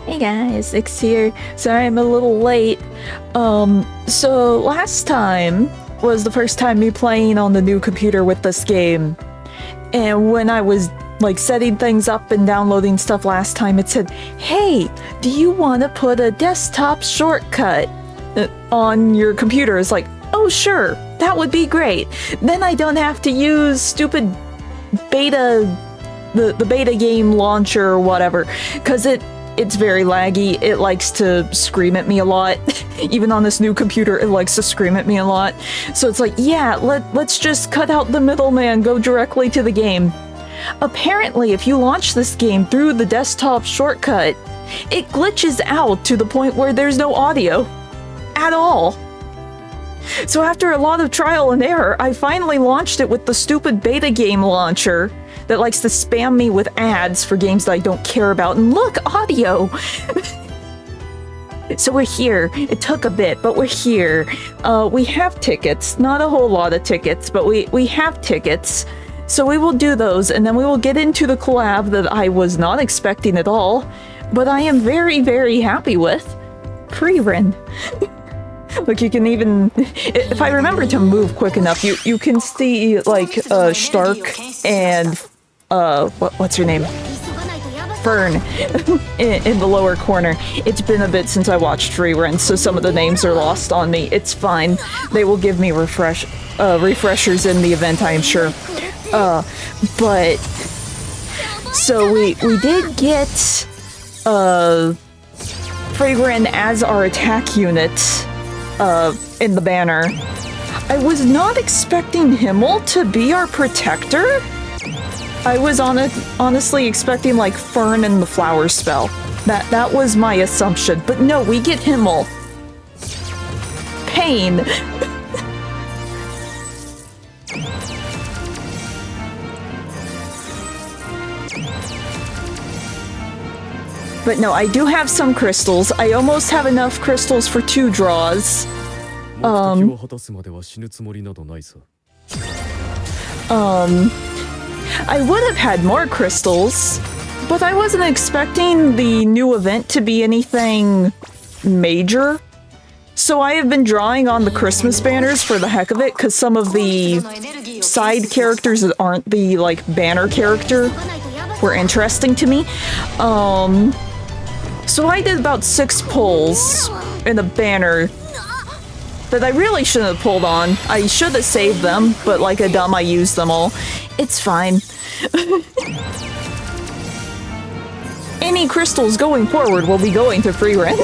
Hey guys, X here. Sorry I'm a little late. So last time was the first time me playing on the new computer with this game. And when I was like setting things up and downloading stuff last time, it said, "Hey, do you want to put a desktop shortcut on your computer?" It's like, "Oh sure, that would be great. Then I don't have to use stupid beta, the beta game launcher or whatever, because it's very laggy. It likes to scream at me a lot. Even on this new computer, it likes to scream at me a lot. So it's like, yeah, let's just cut out the middleman, go directly to the game." Apparently, if you launch this game through the desktop shortcut, it glitches out to the point where there's no audio at all. So after a lot of trial and error, I finally launched it with the stupid beta game launcher that likes to spam me with ads for games that I don't care about. And look, audio! So we're here. It took a bit, but we're here. We have tickets. Not a whole lot of tickets, but we have tickets. So we will do those, and then we will get into the collab that I was not expecting at all, but I am very, very happy with. Frieren. Look, you can even, if I remember to move quick enough, you can see like Stark and what's her name? Fern in the lower corner. It's been a bit since I watched Frieren, so some of the names are lost on me. It's fine. They will give me refreshers in the event, I am sure. But so we did get Frieren as our attack unit in the banner. I was not expecting Himmel to be our protector. I was honestly expecting like Fern and the flower spell. That was my assumption. But no, we get Himmel. Pain. But no, I do have some crystals. I almost have enough crystals for 2 draws. I would have had more crystals, but I wasn't expecting the new event to be anything major. So I have been drawing on the Christmas banners for the heck of it, because some of the side characters that aren't the like banner character were interesting to me. So I did about 6 pulls in a banner that I really shouldn't have pulled on. I should have saved them, but like a dumb, I used them all. It's fine. Any crystals going forward will be going to Frieren.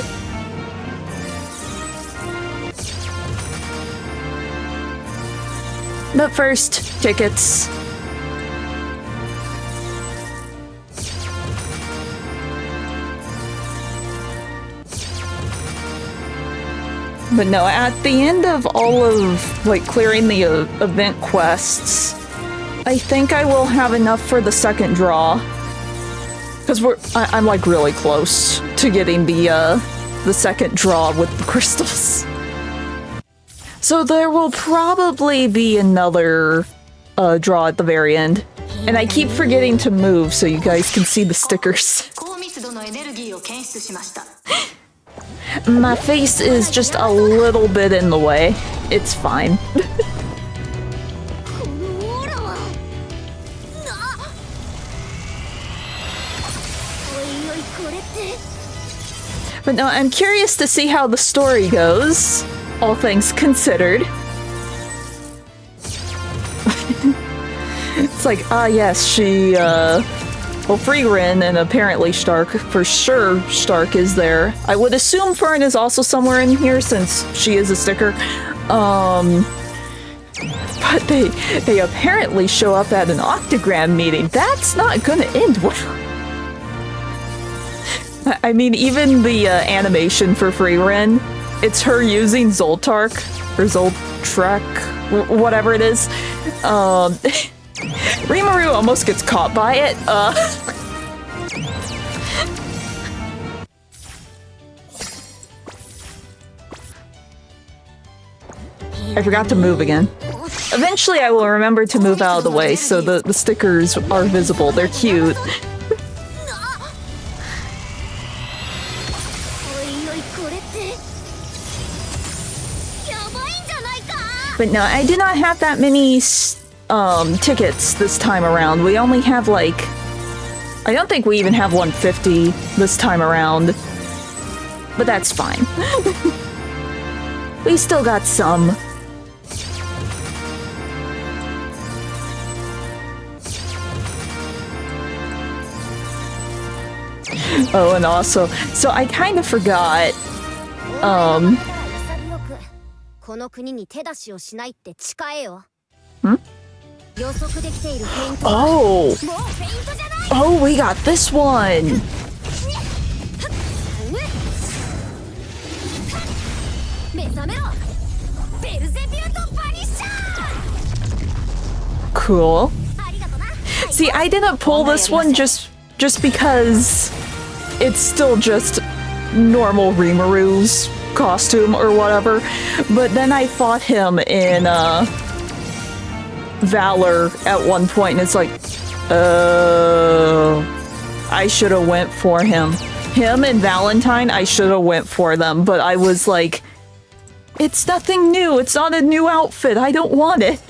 But first, tickets. But no, at the end of all of, like, clearing the event quests, I think I will have enough for the second draw. Because I'm, like, really close to getting the second draw with the crystals. So there will probably be another draw at the very end. And I keep forgetting to move so you guys can see the stickers. My face is just a little bit in the way. It's fine. But no, I'm curious to see how the story goes, all things considered. It's like, yes, she, well, Frieren and apparently Stark, for sure Stark is there. I would assume Fern is also somewhere in here since she is a sticker. But they apparently show up at an Octagram meeting. That's not gonna end well. I mean, even the animation for Frieren, it's her using Zoltark, or Zoltrek, whatever it is. Rimuru almost gets caught by it. I forgot to move again. Eventually I will remember to move out of the way so the stickers are visible. They're cute. But no, I do not have that many tickets this time around. We only have like... I don't think we even have 150 this time around. But that's fine. We still got some. Oh, and also, so I kind of forgot, Hmm? Oh! Oh, we got this one! Cool. See, I didn't pull this one just because it's still just normal Rimaru's costume or whatever, but then I fought him in Valor at one point, and it's like, I should have went for him. Him and Valentine, I should have went for them, but I was like, it's nothing new, it's not a new outfit, I don't want it.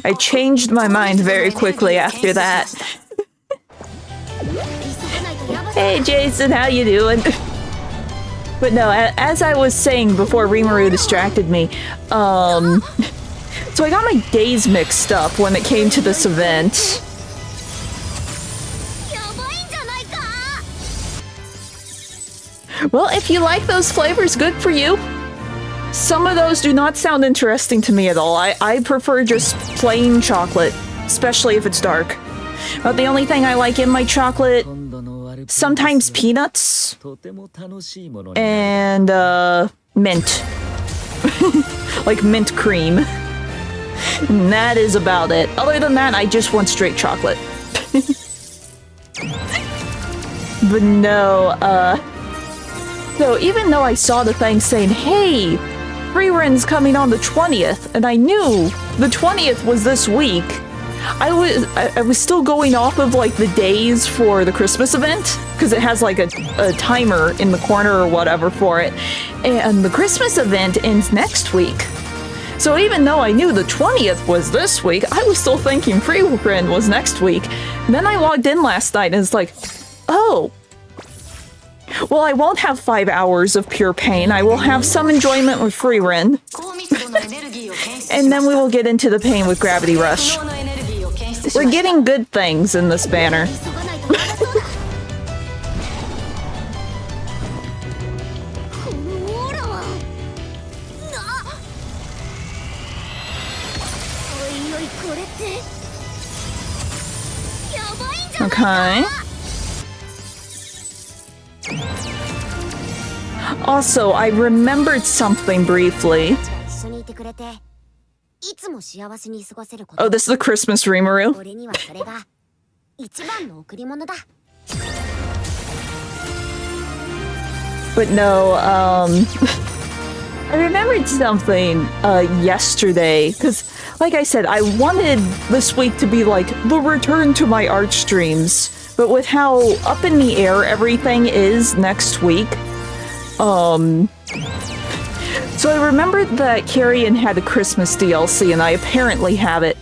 I changed my mind very quickly after that. Hey Jason, how you doing? But no, as I was saying before Rimaru distracted me, so I got my days mixed up when it came to this event. Well, if you like those flavors, good for you. Some of those do not sound interesting to me at all. I prefer just plain chocolate, especially if it's dark. But the only thing I like in my chocolate, sometimes peanuts, and mint. Like mint cream. And that is about it. Other than that, I just want straight chocolate. But no, so even though I saw the thing saying, hey, Frieren's coming on the 20th, and I knew the 20th was this week, I was still going off of like the days for the Christmas event, because it has like a timer in the corner or whatever for it, and the Christmas event ends next week. So even though I knew the 20th was this week, I was still thinking Frieren was next week. And then I logged in last night and it's like, oh, well, I won't have 5 hours of pure pain. I will have some enjoyment with Frieren. And then we will get into the pain with Gravity Rush. We're getting good things in this banner. Okay. Also, I remembered something briefly. Oh, this is the Christmas Rimaru? But no, I remembered something yesterday, because, like I said, I wanted this week to be like the return to my art streams, but with how up in the air everything is next week, so I remembered that Carrion had a Christmas DLC, and I apparently have it,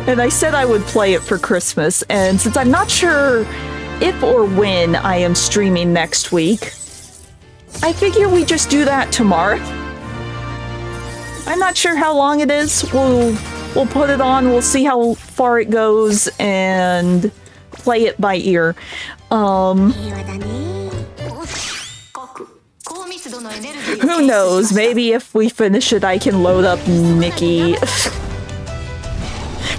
and I said I would play it for Christmas, and since I'm not sure if or when I am streaming next week, I figure we just do that tomorrow. I'm not sure how long it is. We'll put it on, we'll see how far it goes, and play it by ear. Who knows? Maybe if we finish it, I can load up Nikki.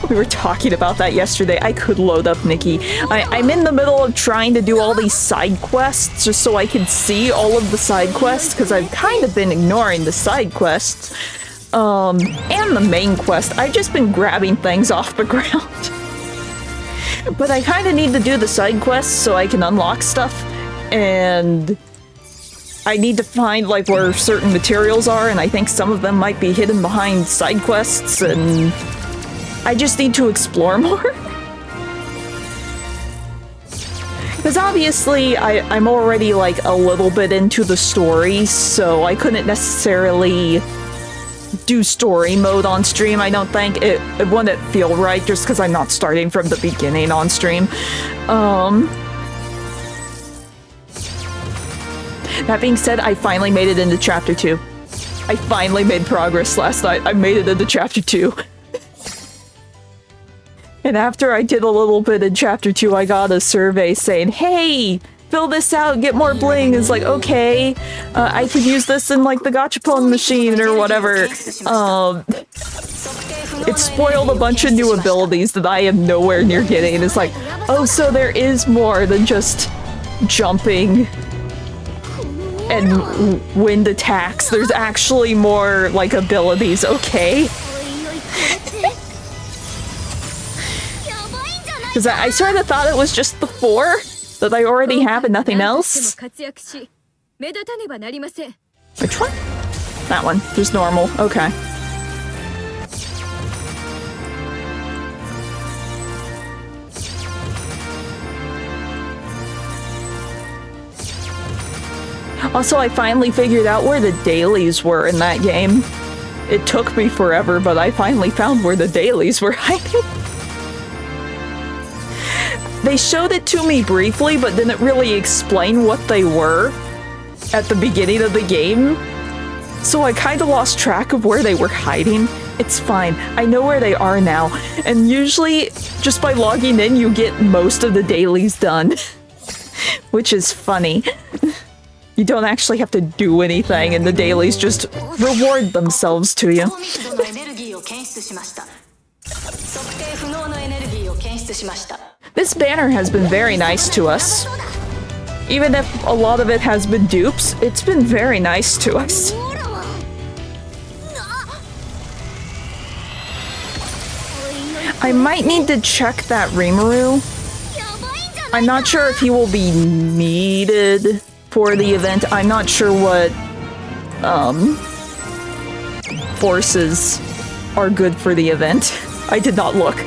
We were talking about that yesterday. I could load up Nikki. I'm in the middle of trying to do all these side quests just so I can see all of the side quests, because I've kind of been ignoring the side quests. And the main quest. I've just been grabbing things off the ground. But I kind of need to do the side quests so I can unlock stuff, and I need to find like where certain materials are, and I think some of them might be hidden behind side quests, and I just need to explore more. Because obviously I'm already like a little bit into the story, so I couldn't necessarily do story mode on stream. I don't think it wouldn't feel right just because I'm not starting from the beginning on stream. That being said, I finally made it into chapter 2. I finally made progress last night. I made it into chapter 2. And after I did a little bit in chapter 2, I got a survey saying, hey, fill this out, get more bling. It's like, okay, I could use this in like the gachapon machine or whatever. It spoiled a bunch of new abilities that I am nowhere near getting. And it's like, oh, so there is more than just jumping and wind attacks. There's actually more like abilities, okay? Because I sort of thought it was just the 4 that I already have and nothing else. Which one? That one. Just normal. Okay. Also, I finally figured out where the dailies were in that game. It took me forever, but I finally found where the dailies were hiding. They showed it to me briefly, but didn't really explain what they were at the beginning of the game. So I kind of lost track of where they were hiding. It's fine. I know where they are now. And usually, just by logging in, you get most of the dailies done. Which is funny. You don't actually have to do anything, and the dailies just reward themselves to you. This banner has been very nice to us. Even if a lot of it has been dupes, it's been very nice to us. I might need to check that Rimuru. I'm not sure if he will be needed for the event. I'm not sure what forces are good for the event. I did not look.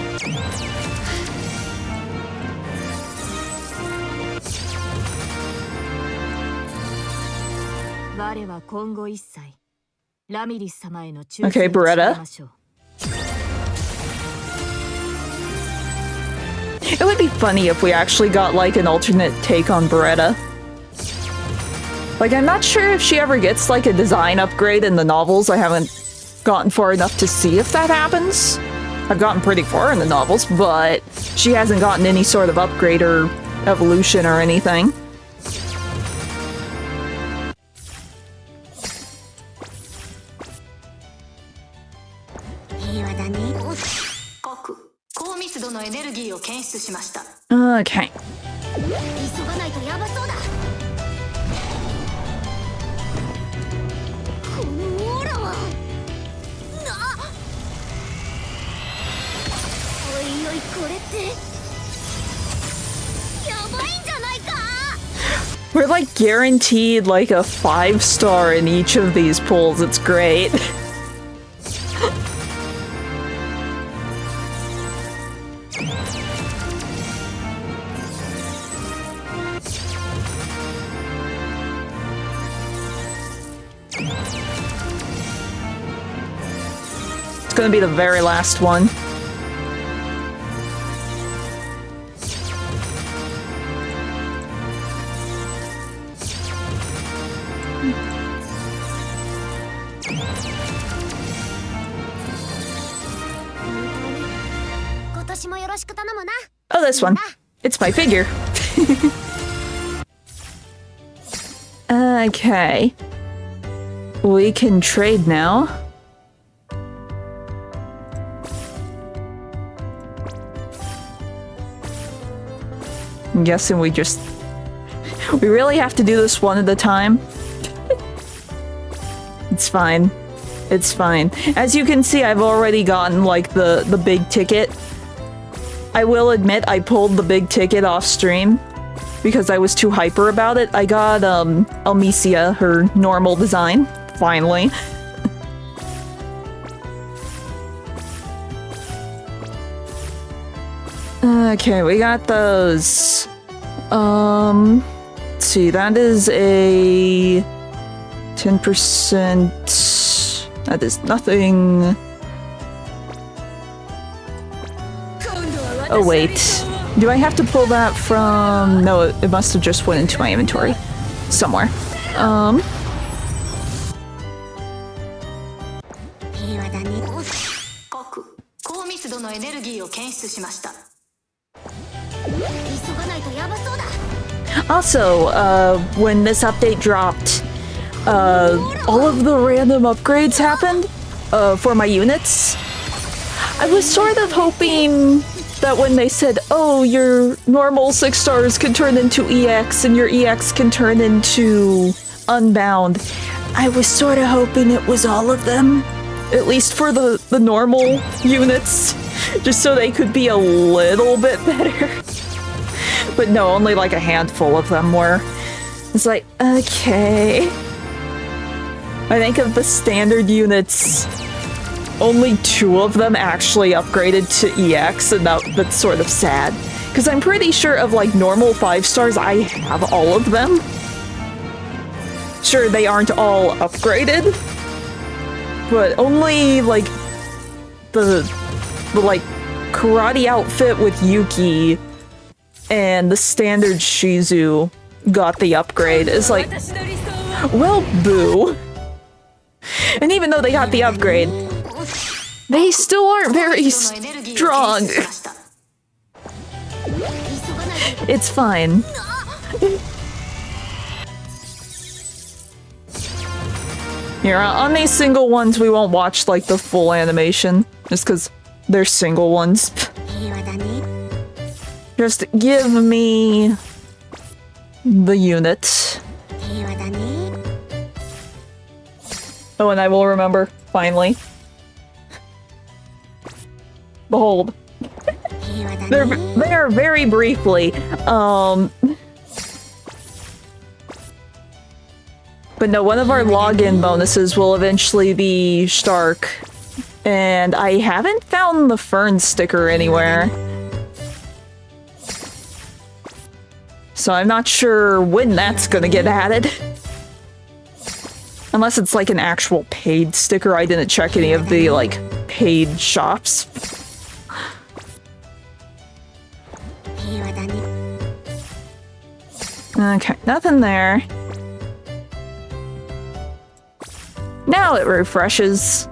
Okay, Beretta. It would be funny if we actually got like an alternate take on Beretta. Like, I'm not sure if she ever gets like a design upgrade in the novels. I haven't gotten far enough to see if that happens. I've gotten pretty far in the novels, but she hasn't gotten any sort of upgrade or evolution or anything. Okay. We're like guaranteed like a 5-star in each of these pulls. It's great. It's gonna be the very last one. Oh, this one. It's my figure. Okay. We can trade now. I'm guessing we really have to do this one at a time. It's fine. It's fine. As you can see, I've already gotten like the big ticket. I will admit I pulled the big ticket off stream because I was too hyper about it. I got Elmesia, her normal design, finally. Okay, we got those. Let's see, that is a 10%. That is nothing. Oh wait, do I have to pull that from? No, it must have just went into my inventory somewhere. Also, when this update dropped, all of the random upgrades happened for my units. I was sort of hoping that when they said, oh, your normal 6 stars can turn into EX and your EX can turn into Unbound, I was sort of hoping it was all of them, at least for the normal units, just so they could be a little bit better. But no, only like a handful of them were. It's like, okay. I think of the standard units, only 2 of them actually upgraded to EX, and that's sort of sad. Because I'm pretty sure of like normal 5 stars, I have all of them. Sure, they aren't all upgraded, but only like the like karate outfit with Yuki and the standard Shizu got the upgrade. It's like, well, boo. And even though they got the upgrade, they still aren't very strong. It's fine. Here, on these single ones, we won't watch like the full animation, just because they're single ones. Just give me the unit. Oh, and I will remember, finally. Behold. They are very briefly. But no, one of our login bonuses will eventually be Stark. And I haven't found the Fern sticker anywhere. So I'm not sure when that's gonna get added. Unless it's like an actual paid sticker. I didn't check any of the like paid shops. Okay, nothing there. Now it refreshes.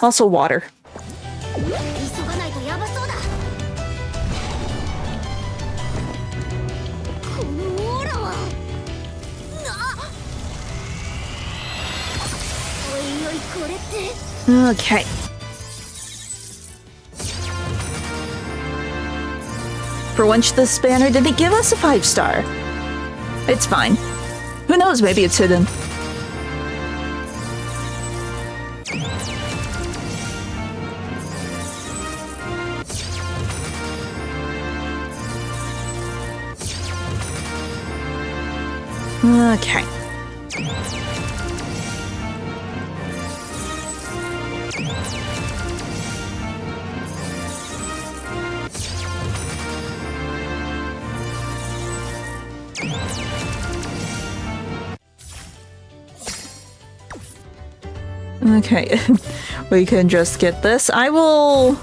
Also water. Okay. For once, this banner didn't give us a 5-star. It's fine. Who knows, maybe it's hidden. Okay. Okay, we can just get this. I will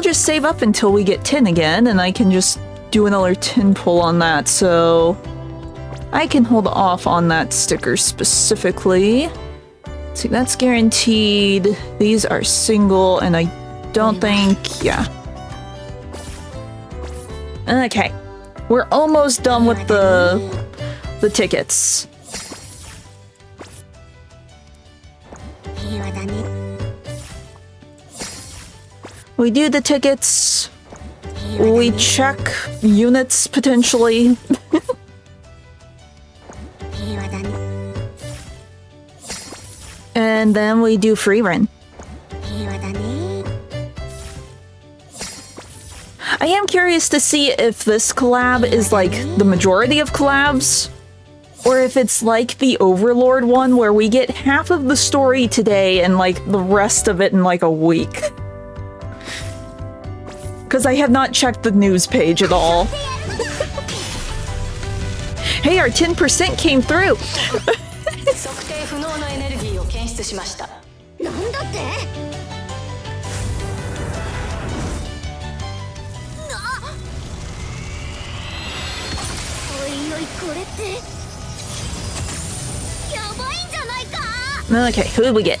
just save up until we get 10 again, and I can just do another 10 pull on that, so I can hold off on that sticker specifically. See, that's guaranteed. These are single, and I don't think, yeah. Okay, we're almost done with the tickets. We do the tickets, we check units potentially. And then we do Frieren. I am curious to see if this collab is like the majority of collabs, or if it's like the Overlord one where we get half of the story today and like the rest of it in like a week. Because I have not checked the news page at all. Hey, our 10% came through! Okay, who did we get?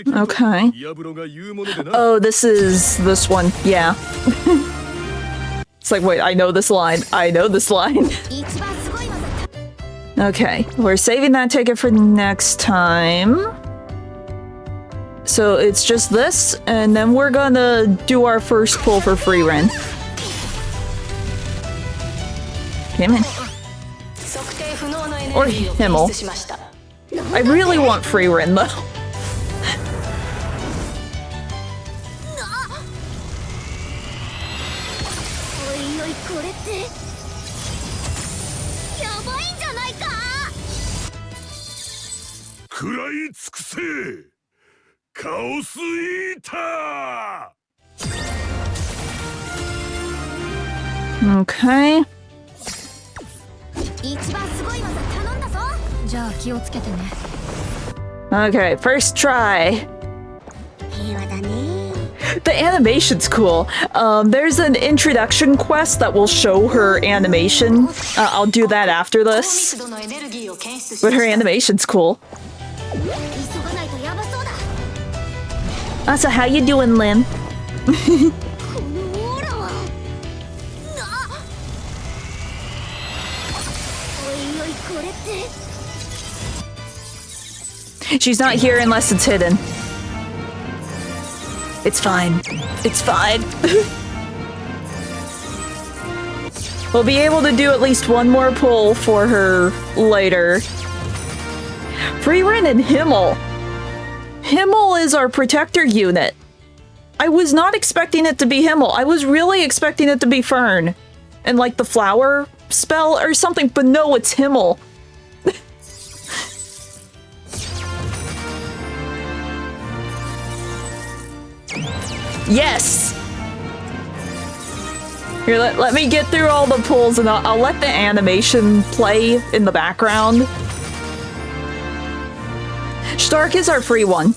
Okay. Oh, this is this one. Yeah. It's like, wait, I know this line. I know this line. Okay, we're saving that ticket for next time. So it's just this, and then we're gonna do our first pull for Frieren. Come in. Or Himmel. I really want Frieren though. Okay. Okay, first try. The animation's cool. There's an introduction quest that will show her animation. I'll do that after this. But her animation's cool. So how you doing, Lynn? She's not here unless it's hidden. It's fine. It's fine. We'll be able to do at least one more pull for her later. Frieren and Himmel. Himmel is our protector unit. I was not expecting it to be Himmel. I was really expecting it to be Fern. And like the flower spell or something, but no, it's Himmel. Yes! Here, let me get through all the pulls and I'll let the animation play in the background. Stark is our free one.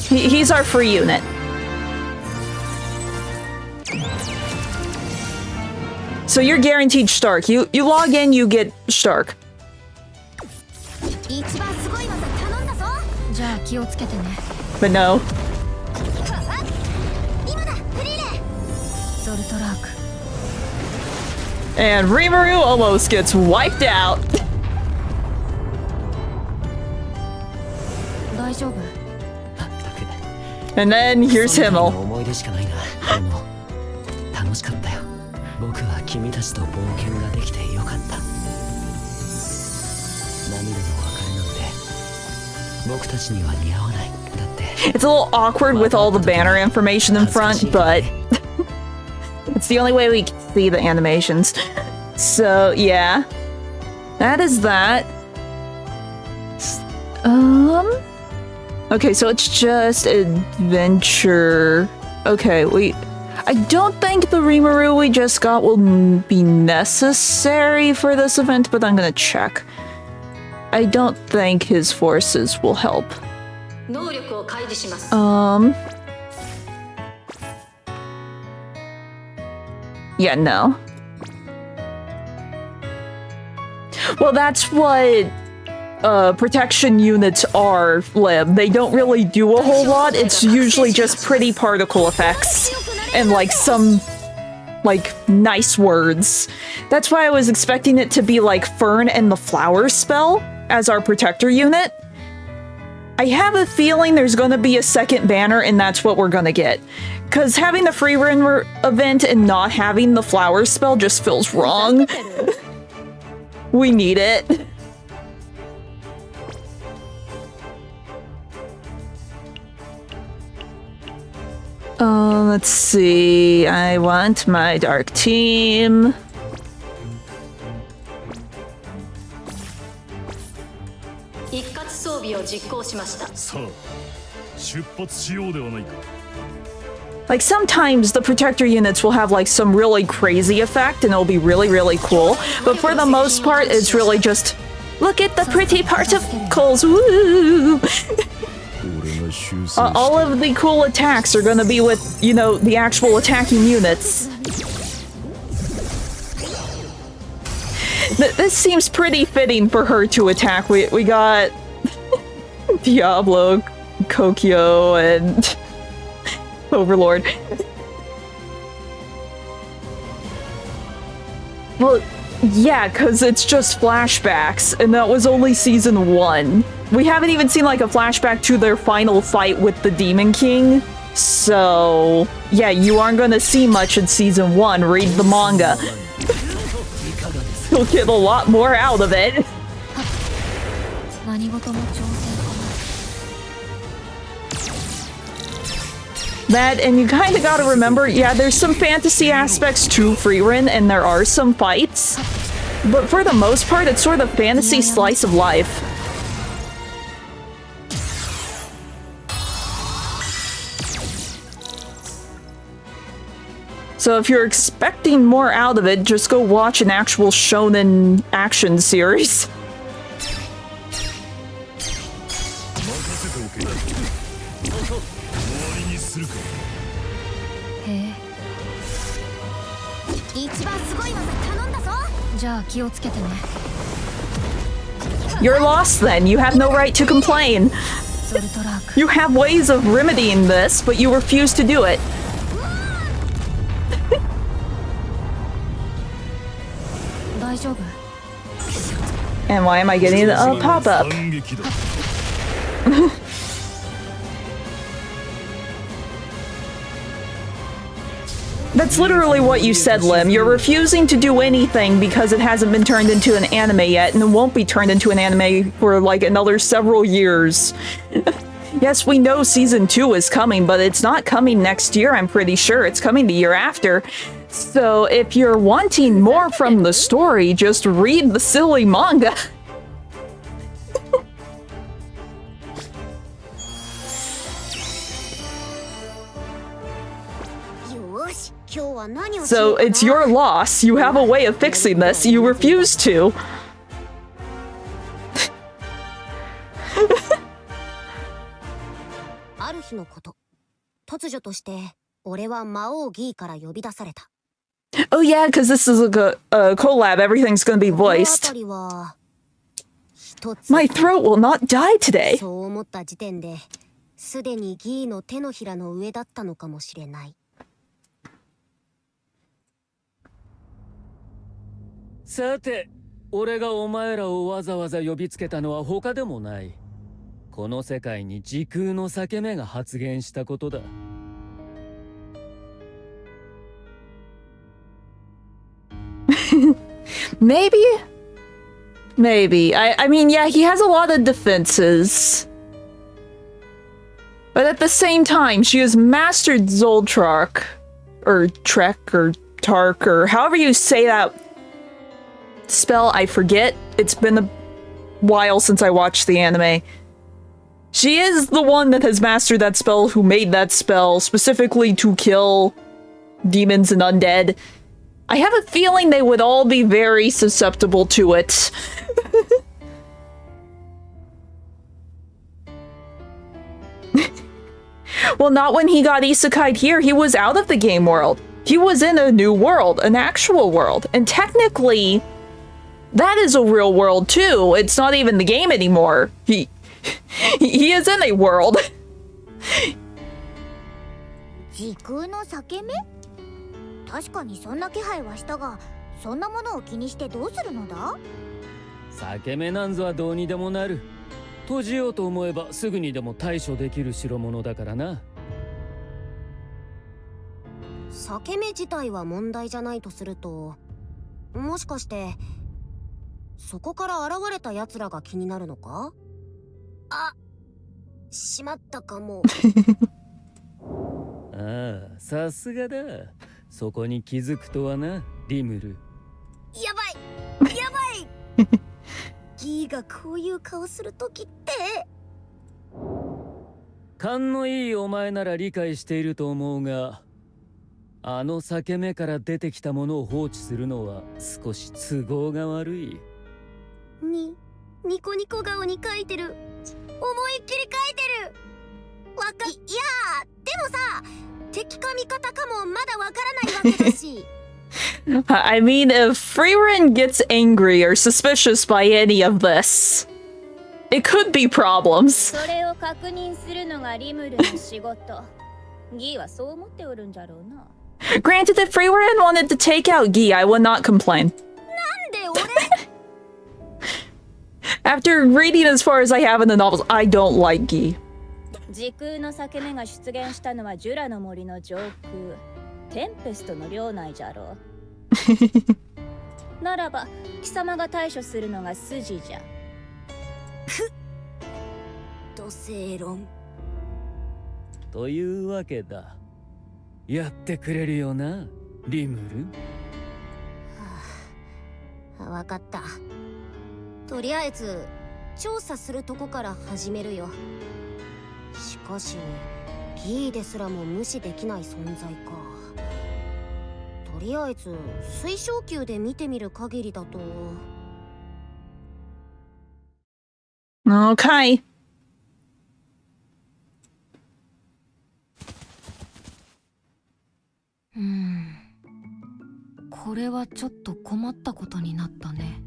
He's our free unit. So you're guaranteed Stark. You log in, you get Stark. But no. And Rimuru almost gets wiped out. And then here's Himmel. It's a little awkward with all the banner information in front, but it's the only way we can see the animations. So, yeah. That is that. Okay, so it's just adventure. Okay, I don't think the Rimuru we just got will be necessary for this event, but I'm gonna check. I don't think his forces will help. Yeah, no. Well, that's what protection units are, Lib. They don't really do a whole lot. It's usually just pretty particle effects and like some like nice words. That's why I was expecting it to be like Fern and the Flower spell as our protector unit. I have a feeling there's gonna be a second banner and that's what we're gonna get. Cause having the Frieren event and not having the Flower spell just feels wrong. We need it. Let's see. I want my dark team. 一括装備を実行しました。さあ、出発しようではないか。 Like sometimes the protector units will have like some really crazy effect and it'll be really, really cool. But for the most part, it's really just look at the pretty particles. Woo! All of the cool attacks are gonna be with, you know, the actual attacking units. This seems pretty fitting for her to attack. We got Diablo, Kokyo, and Overlord. Well, yeah, because it's just flashbacks, and that was only season 1. We haven't even seen like a flashback to their final fight with the Demon King. So, yeah, you aren't gonna see much in season 1. Read the manga. You'll get a lot more out of it. That, and you kind of gotta remember, yeah, there's some fantasy aspects to Frieren, and there are some fights. But for the most part, it's sort of fantasy slice of life. So if you're expecting more out of it, just go watch an actual shonen action series. You're lost then. You have no right to complain. You have ways of remedying this, but you refuse to do it. And why am I getting a pop-up? That's literally what you said, Lim. You're refusing to do anything because it hasn't been turned into an anime yet, and it won't be turned into an anime for like another several years. Yes, we know season 2 is coming, but it's not coming next year, I'm pretty sure. It's coming the year after. So if you're wanting more from the story, just read the silly manga. So it's your loss. You have a way of fixing this. You refuse to. Oh yeah, because this is a collab. Everything's gonna be voiced. My throat will not die today. Sate, 俺がお前らをわざわざ呼びつけたのは他でもない。この世界に時空の裂け目が発現したことだ。Maybe? Maybe. I mean, yeah, he has a lot of defenses. But at the same time, she has mastered Zoltrak. Or Trek, or Tark, or however you say that spell, I forget. It's been a while since I watched the anime. She is the one that has mastered that spell, who made that spell specifically to kill demons and undead. I have a feeling they would all be very susceptible to it. Well, not when he got isekai'd here. He was out of the game world. He was in a new world, an actual world. And technically, that is a real world too. It's not even the game anymore. He is in a world. 時空の裂け目？確かにそんな気配はしたが、そんなものを気にしてどうするのだ？裂け目なんぞはどうにでもなる。閉じようと思えばすぐにでも対処できる代物だからな。裂け目自体は問題じゃないとすると、もしかしてそこから現れた奴らが気になるのか？あ、しまったかも。あああ、さすがだ。そこに気づくとはな、リムル。やばいやばいギーがこういう顔するときって。勘のいいお前なら理解していると思うが、あの裂け目から出てきたものを放置するのは少し都合が悪い。ニコニコ顔に描いてる。思いっきり描いてる。いやでもさ、敵か味方かもまだわからないわけだし。I mean, if Frieren gets angry or suspicious by any of this, it could be problems. それを確認するのがリムルの仕事。ギーはそう思っておるんじゃろうな。Granted, if Frieren wanted to take out Gi, I would not complain. なんで俺After reading as far as I have in the novels, I don't like Gi. 時空の裂け目が出現したのはジュラの森の上空、テンペストの領内じゃろう。ならば貴様が対処するのが筋じゃ。土星論というわけだ。やってくれるよな、リムル。わかった。とりあえず調査するとこから始めるよ。しかしギーですらも無視できない存在か。とりあえず水晶球で見てみる限りだと。Okay. これはちょっと困ったことになったね。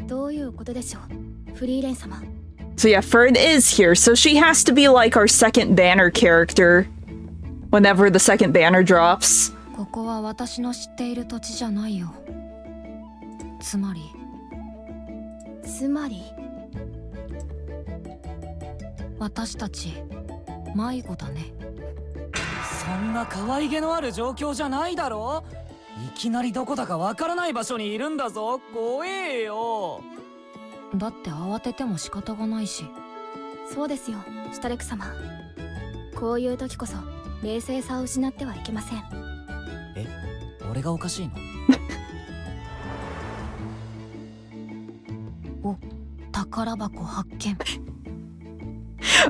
どういうことでしょう、フリーレン様。 So yeah, Fern is here, so she has to be like our second banner character whenever the second banner drops. ここは私の知っている土地じゃないよ。つまり私たち迷子だね。そんな可愛げのある状況じゃないだろ。いきなりどこだかわからない場所にいるんだぞ。怖えよ。だって慌てても仕方がないし。そうですよ、シュタレク様。こういう時こそ冷静さを失ってはいけません。え、俺がおかしいの？お、宝箱発見。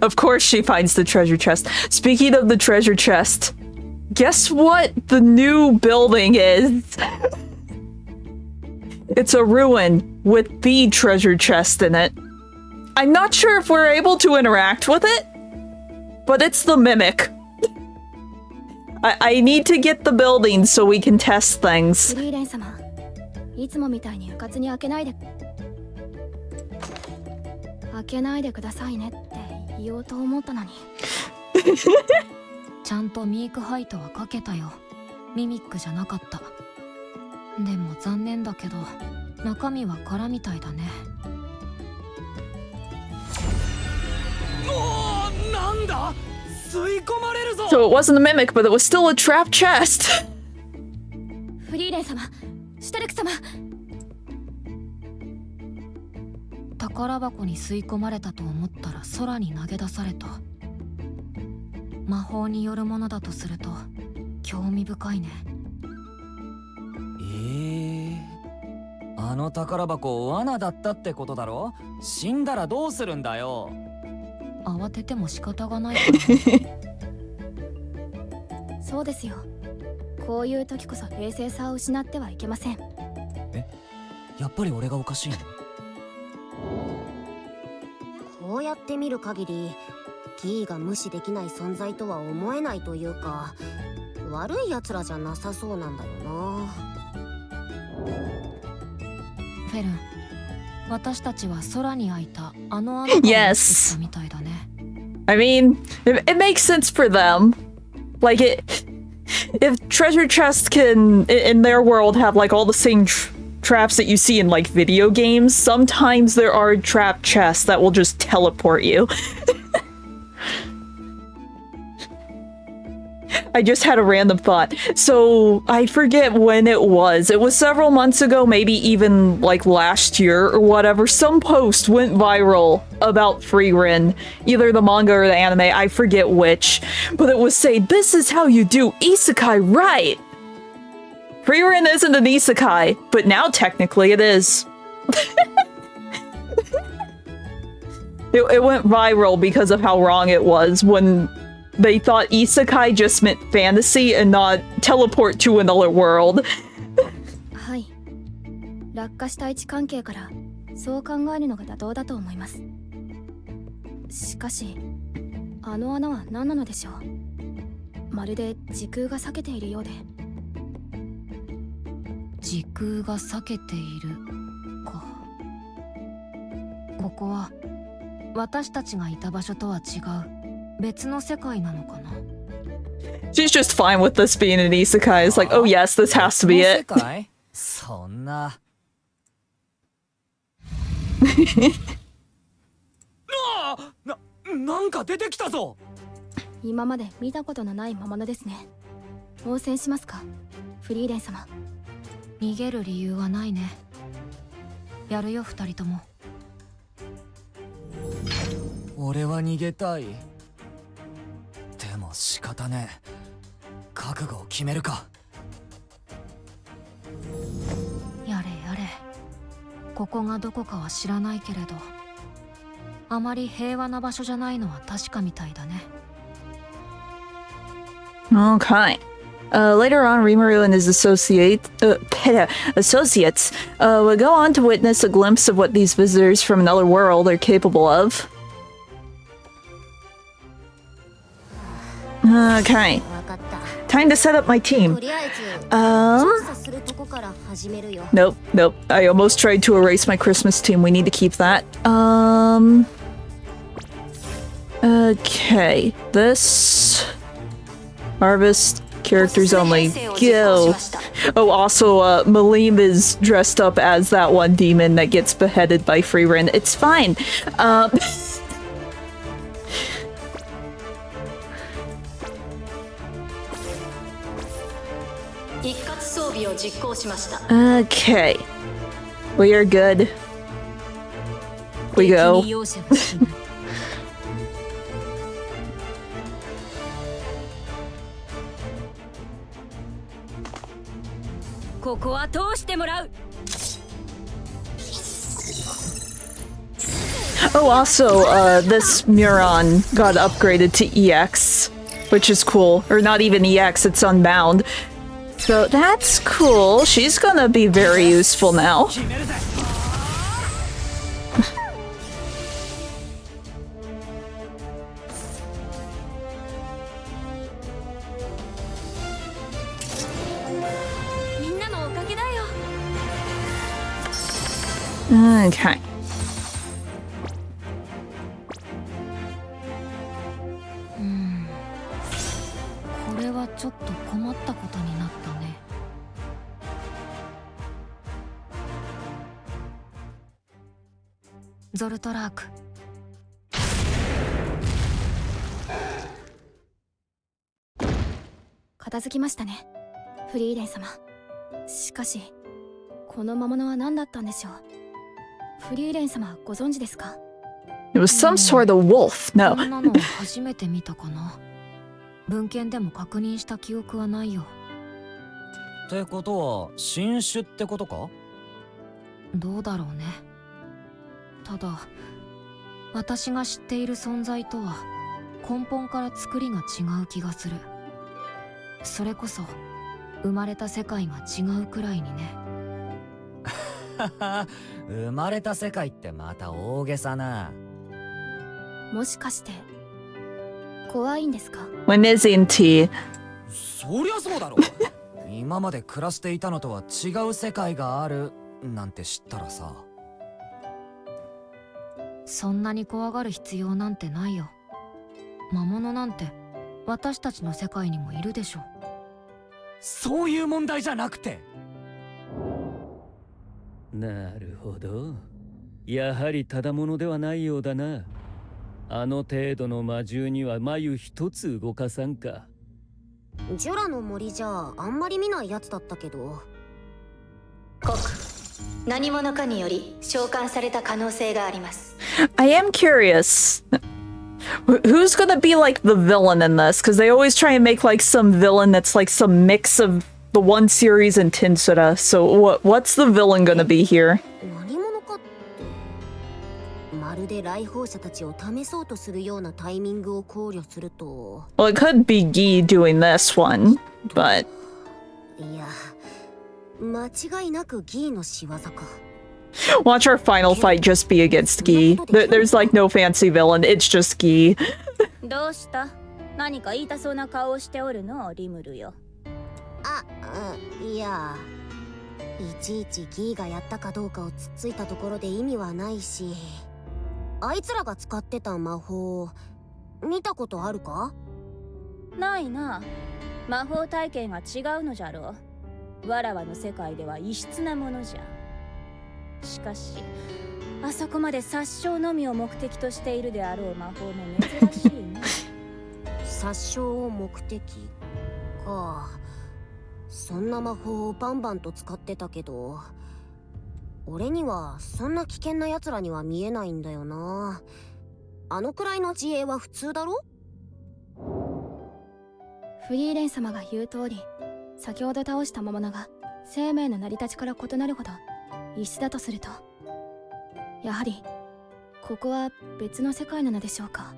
Of course she finds the treasure chest. Speaking of the treasure chest, guess what the new building is? It's a ruin with the treasure chest in it. I'm not sure if we're able to interact with it, but it's the mimic. I need to get the building so we can test things. フリーレン様、いつもみたいにうかつに開けないでくださいねって言おうと思ったのに。ちゃんとミークハイトはかけたよ。ミミックじゃなかった。でも残念だけど中身は空みたいだね。もうなんだ、吸い込まれるぞ。 So it wasn't a mimic, but it was still a trap chest. フリーレン様、シュタレク様。宝箱に吸い込まれたと思ったら空に投げ出された。魔法によるものだとすると興味深いね。あの宝箱罠だったってことだろ。死んだらどうするんだよ。慌てても仕方がないからね。そうですよ、こういう時こそ冷静さを失ってはいけません。え、やっぱり俺がおかしいの？こうやって見る限りギーが無視できない存在とは思えないというか、悪い奴らじゃなさそうなんだよな。フェルン、私たちは空に開いたあの穴から落ちたみたいだね。I mean, it makes sense for them. Like if treasure chests can, in their world, have like all the same traps that you see in like video games, sometimes there are trap chests that will just teleport you. I just had a random thought. So I forget when it was. It was several months ago, maybe even like last year or whatever. Some post went viral about Frieren, either the manga or the anime. I forget which, but it was saying this is how you do isekai right. Frieren isn't an isekai, but now technically it is. It went viral because of how wrong it was when they thought isekai just meant fantasy and not teleport to another world. はい。落下した位置関係からそう考えるのが妥当だと思います。しかし、あの穴は何なのでしょう。まるで時空が裂けているようで。時空が裂けているか。ここは私たちがいた場所とは違う別の世界なのかな。 She's just fine with this being an isekai. It's like, oh yes, this has to be it. そんな。なんか出てきたぞ。今まで見たことのない魔物ですね。応戦しますか、フリーレン様。逃げる理由はないね。やるよ二人とも。俺は逃げたい。でも仕方ねえ。覚悟を決めるか。やれやれ。ここがどこかは知らないけれど、あまり平和な場所じゃないのは確かみたいだね。Okay. Later on, Rimuru and his associates would go on to witness a glimpse of what these visitors from another world are capable of. Okay. Time to set up my team. Nope. I almost tried to erase my Christmas team. We need to keep that. Okay. This... Harvest... Characters only. Go. Oh, also, Malim is dressed up as that one demon that gets beheaded by Frieren. It's fine. Okay. We are good. We go. ここは通してもらう。 Oh, also, this Muron got upgraded to EX, which is cool. Or not even EX, it's Unbound. So that's cool. She's gonna be very useful now. Okay. Hmm. これはちょっと困ったことになったね。ゾルトラーク。片付きましたね、フリーレン様。しかし、この魔物は何だったんでしょう。フリーレン様、ご存知ですか？ It was some sort of wolf. No. こんなの初めて見たかな。文献でも確認した記憶はないよ。ってことは新種ってことか？どうだろうね。ただ私が知っている存在とは根本から作りが違う気がする。それこそ生まれた世界が違うくらいにね。生まれた世界ってまた大げさな。もしかして怖いんですか？ When is in tea? そりゃそうだろ。今まで暮らしていたのとは違う世界があるなんて知ったらさ。そんなに怖がる必要なんてないよ。魔物なんて私たちの世界にもいるでしょ。そういう問題じゃなくて。なるほど。やはりただものではないようだな。あの程度の魔獣には眉一つ動かさんか。ジュラの森じゃあんまり見ないやつだったけど。国何者かにより召喚された可能性があります。 I am curious. Who's gonna be like the villain in this? Because they always try and make like some villain that's like some mix of the one series and Tinsura. So what's the villain gonna be here? 何者かってまるで来訪者たちを試そうとするようなタイミングを考慮すると。 Well, it could be Guy doing this one, but いや、間違いなくギーの仕業か。 watch our final fight just be against Guy. There's like no fancy villain, it's just Guy. どうした？何か言いたそうな顔をしておるの、リムルよ。いや、いちいちギーがやったかどうかをつっついたところで意味はないし、あいつらが使ってた魔法見たことあるか？ないな。魔法体験が違うのじゃろう。わらわの世界では異質なものじゃ。しかしあそこまで殺傷のみを目的としているであろう魔法も珍しいな。殺傷を目的か。そんな魔法をバンバンと使ってたけど、俺にはそんな危険な奴らには見えないんだよな。あのくらいの自衛は普通だろ？フリーレン様が言う通り、先ほど倒した魔物が生命の成り立ちから異なるほど異質だとすると、やはりここは別の世界なのでしょうか。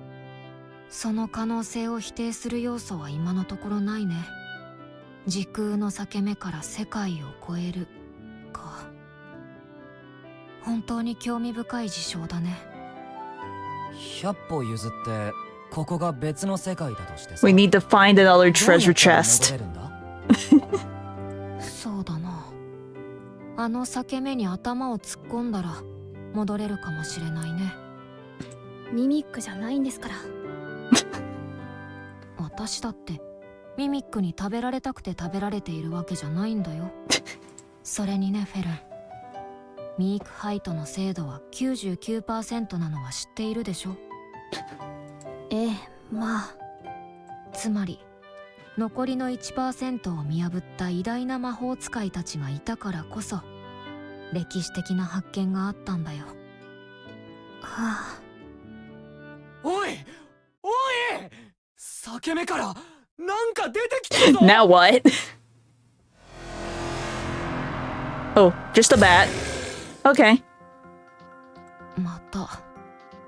その可能性を否定する要素は今のところないね。時空の裂け目から世界を超えるか。本当に興味深い事象だね。100歩譲ってここが別の世界だとしてさ。 We need to find another treasure chest. そうだな。あの裂け目に頭を突っ込んだら戻れるかもしれないね。ミミックじゃないんですから。私だってミミックに食べられたくて食べられているわけじゃないんだよ。それにね、フェルン、ミークハイトの精度は 99% なのは知っているでしょ。ええ、まあ。つまり残りの 1% を見破った偉大な魔法使いたちがいたからこそ歴史的な発見があったんだよ。はあ。おいおい、裂け目からなんか出てきたぞ。 Now what? Oh, just a bat. Okay. また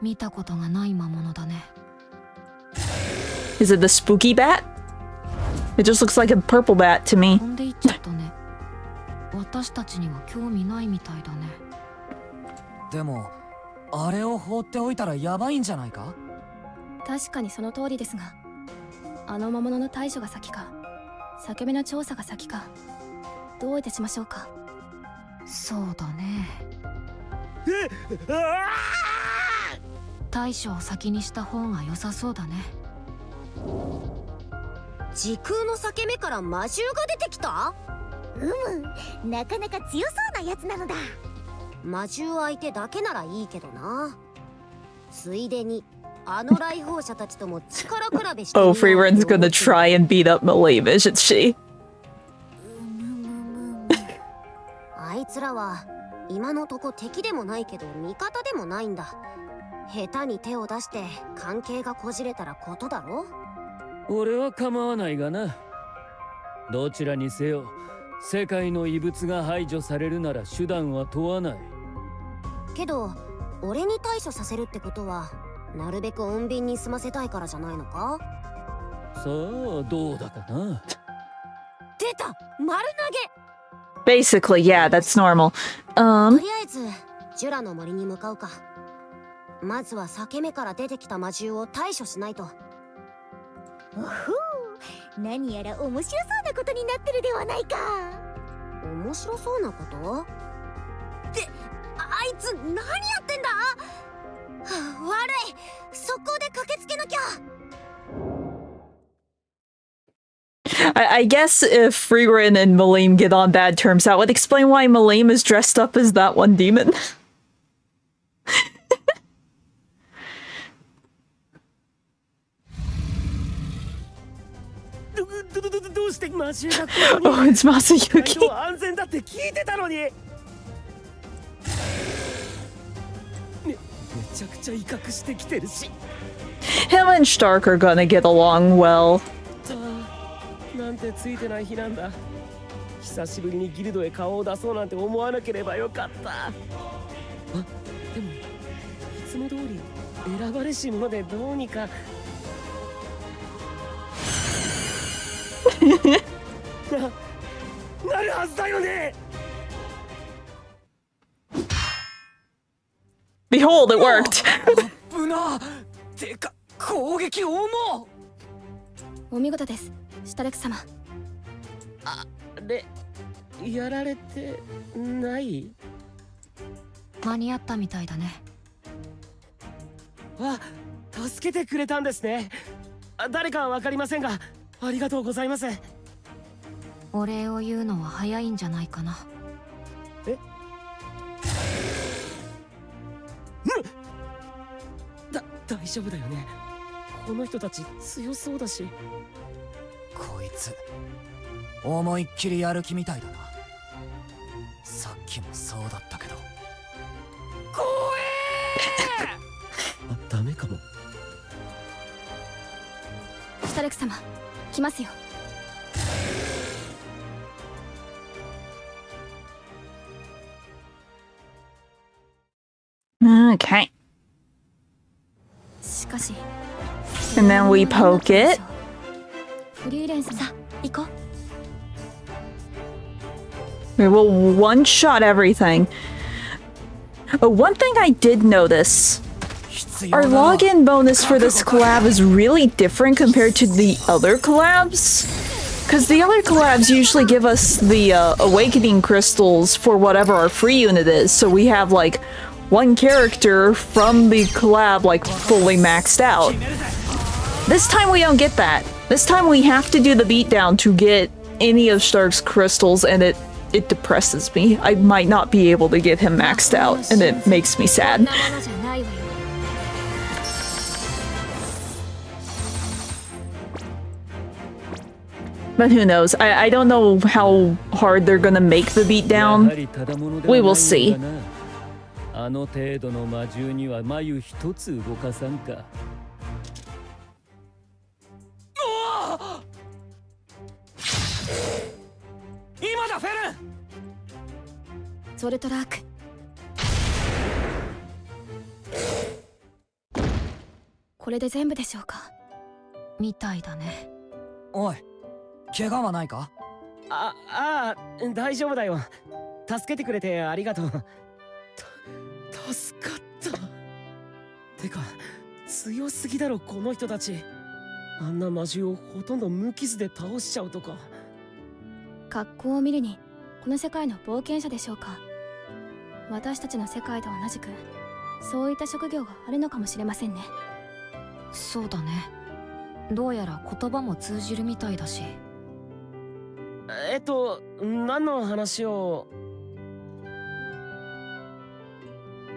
見たことがない魔物だね。Is it the spooky bat? It just looks like a purple bat to me. 飛んでいっちゃったね。私たちには興味ないみたいだね。でもあれを放っておいたらやばいんじゃないか？確かにその通りですが、あの魔物の対処が先か、裂け目の調査が先か、どういたしましょうか。そうだね。対処を先にした方が良さそうだね。時空の裂け目から魔獣が出てきた？なかなか強そうなやつなのだ。魔獣相手だけならいいけどな。ついでにあの来訪者たちとも力比べしてみよ Oh, う。 Frieren's gonna try and beat up Malim, isn't she? あいつらは今のとこ敵でもないけど味方でもないんだ。下手に手を出して関係がこじれたらことだろ。俺は構わないがな。どちらにせよ世界の異物が排除されるなら手段は問わない。けど俺に対処させるってことはなるべく穏便に済ませたいからじゃないのか？さあどうだかな。出た、丸投げ。 Basically, yeah, that's normal. とりあえずジュラの森に向かうか。まずは裂け目から出てきた魔獣を対処しないと。おほう、何やら面白そうなことになってるではないか。面白そうなこと？ってあいつ何やってんだ？はあ、悪い、速攻で駆けつけなきゃ。I guess if Frieren and Malim get on bad terms, that would explain why Malim is dressed up as that one demon. うして魔獣がここに Oh, it's Masayuki. 安全だって聞いてたのに。めちゃくちゃ威嚇してきてるし。 Him and Stark are gonna get along well. なんてついてない日なんだ。久しぶりにギルドへ顔を出そうなんて思わなければよかった。あ、でもいつも通り選ばれし者でどうにかなるはずだよね。 Behold, it worked. 危な。てか攻撃重っ。お見事です、シュタレク様。で、やられてない？間に合ったみたいだね。あ、助けてくれたんですね。誰かはわかりませんが、ありがとうございます。お礼を言うのは早いんじゃないかな。え？大丈夫だよね。この人たち強そうだし。こいつ思いっきりやる気みたいだな。さっきもそうだったけど。怖えあ、ダメかも。シュタレク様、来ますよ。Okay. しかし And then we poke it. フリーレンさん、行こう。 We will one-shot everything. Oh, one thing I did notice. Our login bonus for this collab is really different compared to the other collabs. Because the other collabs usually give us the awakening crystals for whatever our free unit is. So we have like one character from the collab like fully maxed out. This time we don't get that. This time we have to do the beatdown to get any of Stark's crystals, and it depresses me. I might not be able to get him maxed out, and it makes me sad. But who knows? I don't know how hard they're gonna make the beatdown. We will see. あの程度の魔獣には眉一つ動かさんか。今だフェルン。ゾルトラーク。これで全部でしょうか。みたいだね。おい、怪我はないか？大丈夫だよ。助けてくれてありがとう。助かった。てか強すぎだろこの人たち。あんな魔獣をほとんど無傷で倒しちゃうとか。格好を見るにこの世界の冒険者でしょうか。私たちの世界と同じくそういった職業があるのかもしれませんね。そうだね。どうやら言葉も通じるみたいだし。何の話を？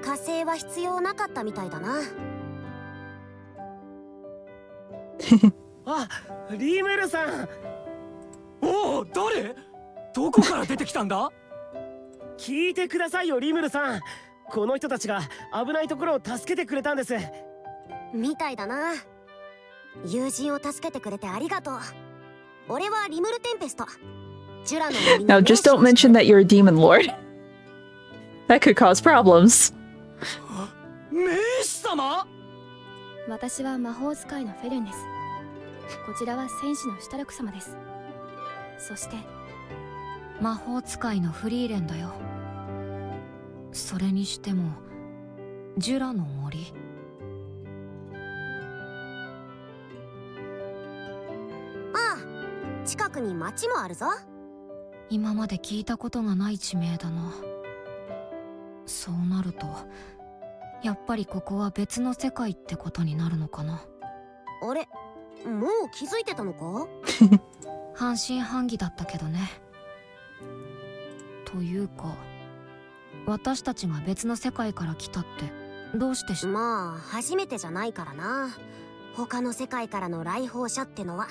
火星は必要なかったみたいだな。あ、リムルさん。おお、誰？どこから出てきたんだ？聞いてくださいよリムルさん。この人たちが危ないところを助けてくれたんです。みたいだな。友人を助けてくれてありがとう。俺はリムルテンペスト。ジュラの森に。 Now just don't mention that you're a demon lord. That could cause problems. 名士様？私は魔法使いのフェルンです。こちらは戦士のシュタルク様です。そして魔法使いのフリーレンだよ。それにしてもジュラの森。ああ、近くに町もあるぞ。今まで聞いたことがない地名だな。そうなるとやっぱりここは別の世界ってことになるのかな。あれ、もう気づいてたのか？半信半疑だったけどね。というか私たちが別の世界から来たってどうしてまあ初めてじゃないからな。他の世界からの来訪者ってのは。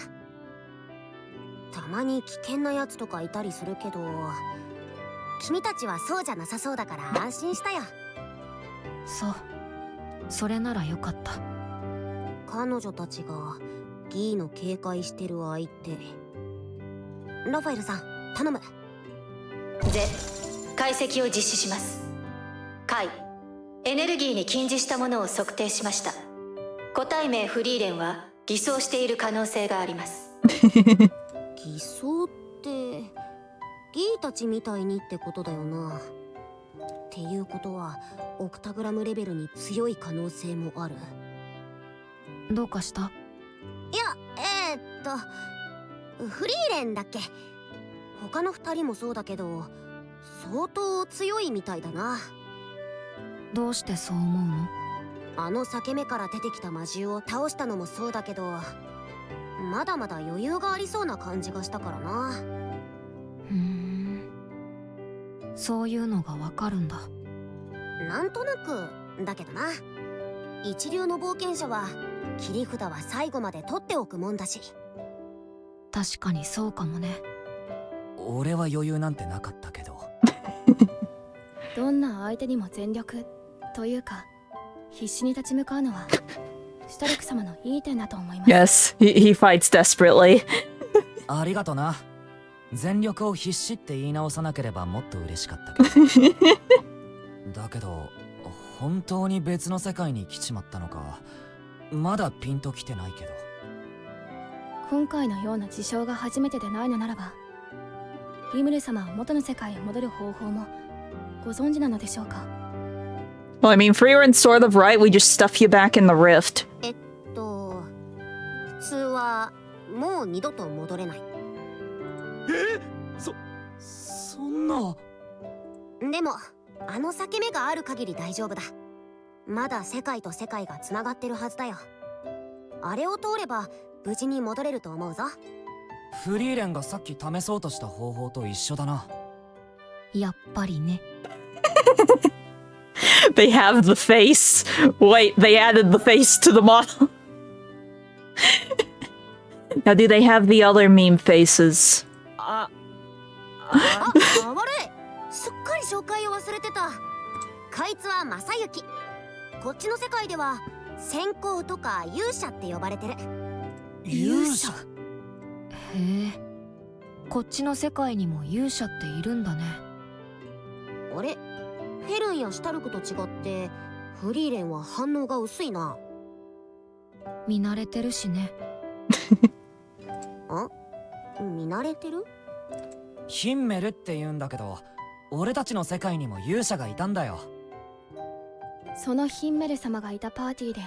たまに危険なやつとかいたりするけど、君たちはそうじゃなさそうだから安心したよ。そう、それならよかった。彼女たちがギーの警戒してる相手。ラファエルさん頼む。解析を実施します。解、エネルギーに禁じしたものを測定しました。個体名フリーレンは偽装している可能性があります。偽装ってギーたちみたいにってことだよな。っていうことはオクタグラムレベルに強い可能性もある。どうかした？いや、フリーレンだっけ。他の2人もそうだけど相当強いみたいだな。どうしてそう思うの？あの裂け目から出てきた魔獣を倒したのもそうだけど、まだまだ余裕がありそうな感じがしたからな。そういうのがわかるんだ。なんとなくだけどな。一流の冒険者は切り札は最後まで取っておくもんだし。確かにそうかもね。俺は余裕なんてなかったけどどんな相手にも全力というか必死に立ち向かうのはシュタルク様のいい点だと思います。 Yes, he fights desperately. ありがとな。全力を必死って言い直さなければもっと嬉しかったけどだけど本当に別の世界に来ちまったのかまだピンときてないけど。今回のような事象が初めてでないのならば、リムル様は元の世界へ戻る方法もご存知なのでしょうか？ Well, I mean, Frieren's sort of right. We just stuff you back in the rift. 普通はもう二度と戻れない。そんな。でもあの裂け目がある限り大丈夫だ。まだ世界と世界がつながってるはずだよ。あれを通れば無事に戻れると思うぞ。フリーレンがさっき試そうとした方法と一緒だな。やっぱりね。They have the face. Wait, they added the face to the model. Now, do they have the other meme faces? あ、悪い。すっかり紹介を忘れてた。こいつは正幸。こっちの世界では先行とか勇者って呼ばれてる。勇者？へえ、こっちの世界にも勇者っているんだね。あれ、フェルンやシュタルクと違ってフリーレンは反応が薄いな。見慣れてるしね。見慣れてる？ヒンメルって言うんだけど俺たちの世界にも勇者がいたんだよ。そのヒンメル様がいたパーティーで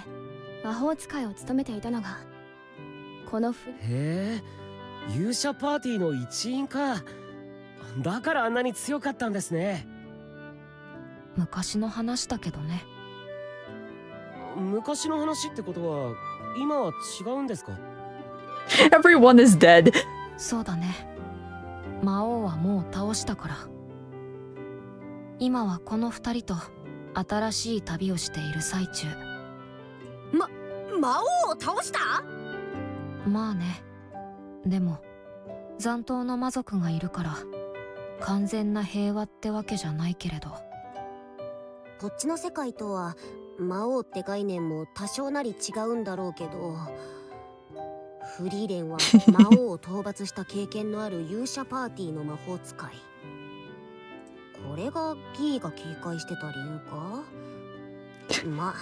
魔法使いを務めていたのがこのへえ、勇者パーティーの一員か。だからあんなに強かったんですね。昔の話だけどね。昔の話ってことは今は違うんですか？ Everyone is dead. そうだね。魔王はもう倒したから。今はこの二人と新しい旅をしている最中。魔王を倒した？まあね。でも残党の魔族がいるから完全な平和ってわけじゃないけれど。こっちの世界とは魔王って概念も多少なり違うんだろうけど、フリーレンは魔王を討伐した経験のある勇者パーティーの魔法使い。これがギーが警戒してた理由か？まあ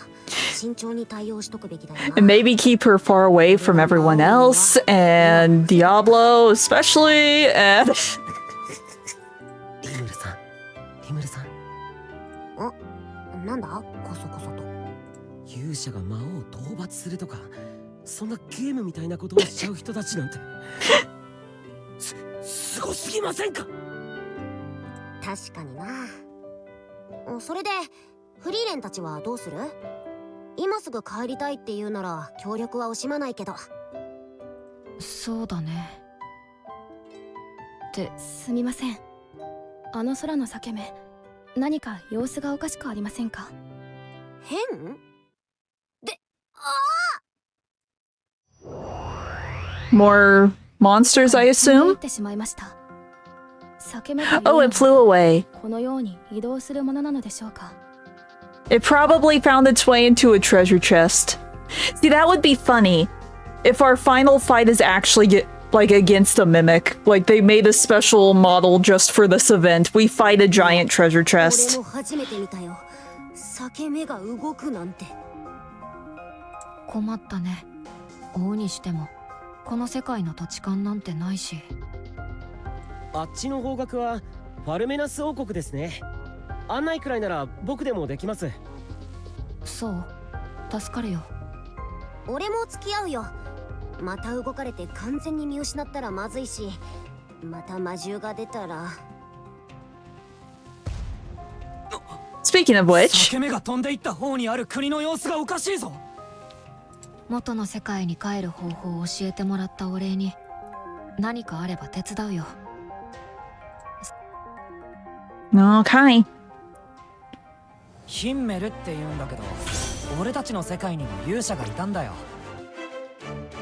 慎重に対応しとくべきだよな。 And maybe keep her far away from everyone else and Diablo especially. And リムルさん、リムルさん。なんだこそこそと。勇者が魔王を討伐するとか、そんなゲームみたいなことをしちゃう人たちなんてすごすぎませんか？確かにな。それでフリーレンたちはどうする？今すぐ帰りたいって言うなら協力は惜しまないけど。そうだね。ってすみません。あの空の裂け目、何か様子がおかしくありませんか？変？で、more Monsters, I 飛んでいっ assume? てしまいました。裂け目という Oh, の it flew away. はこのように移動するものなのでしょうか。 It probably found its way into a treasure chest. See, that would be funny if our final fight is actually like against a mimic. Like they made a special model just for this event. We fight a giant treasure 俺 chest. も初めて見たよ。裂け目が動くなんて。困ったね。追うにしてもこの世界の土地勘なんてないし。あっちの方角はファルメナス王国ですね。案内くらいなら僕でもできます。そう、助かるよ。俺も付き合うよ。また動かれて完全に見失ったらまずいし、また魔獣が出たら。 Speaking of which, 裂け目が飛んでいった方にある国の様子がおかしいぞ。元の世界に帰る方法を教えてもらったお礼に何かあれば手伝うよ。okay. ヒンメルって言うんだけど、俺たちの世界にも勇者がいたんだよ。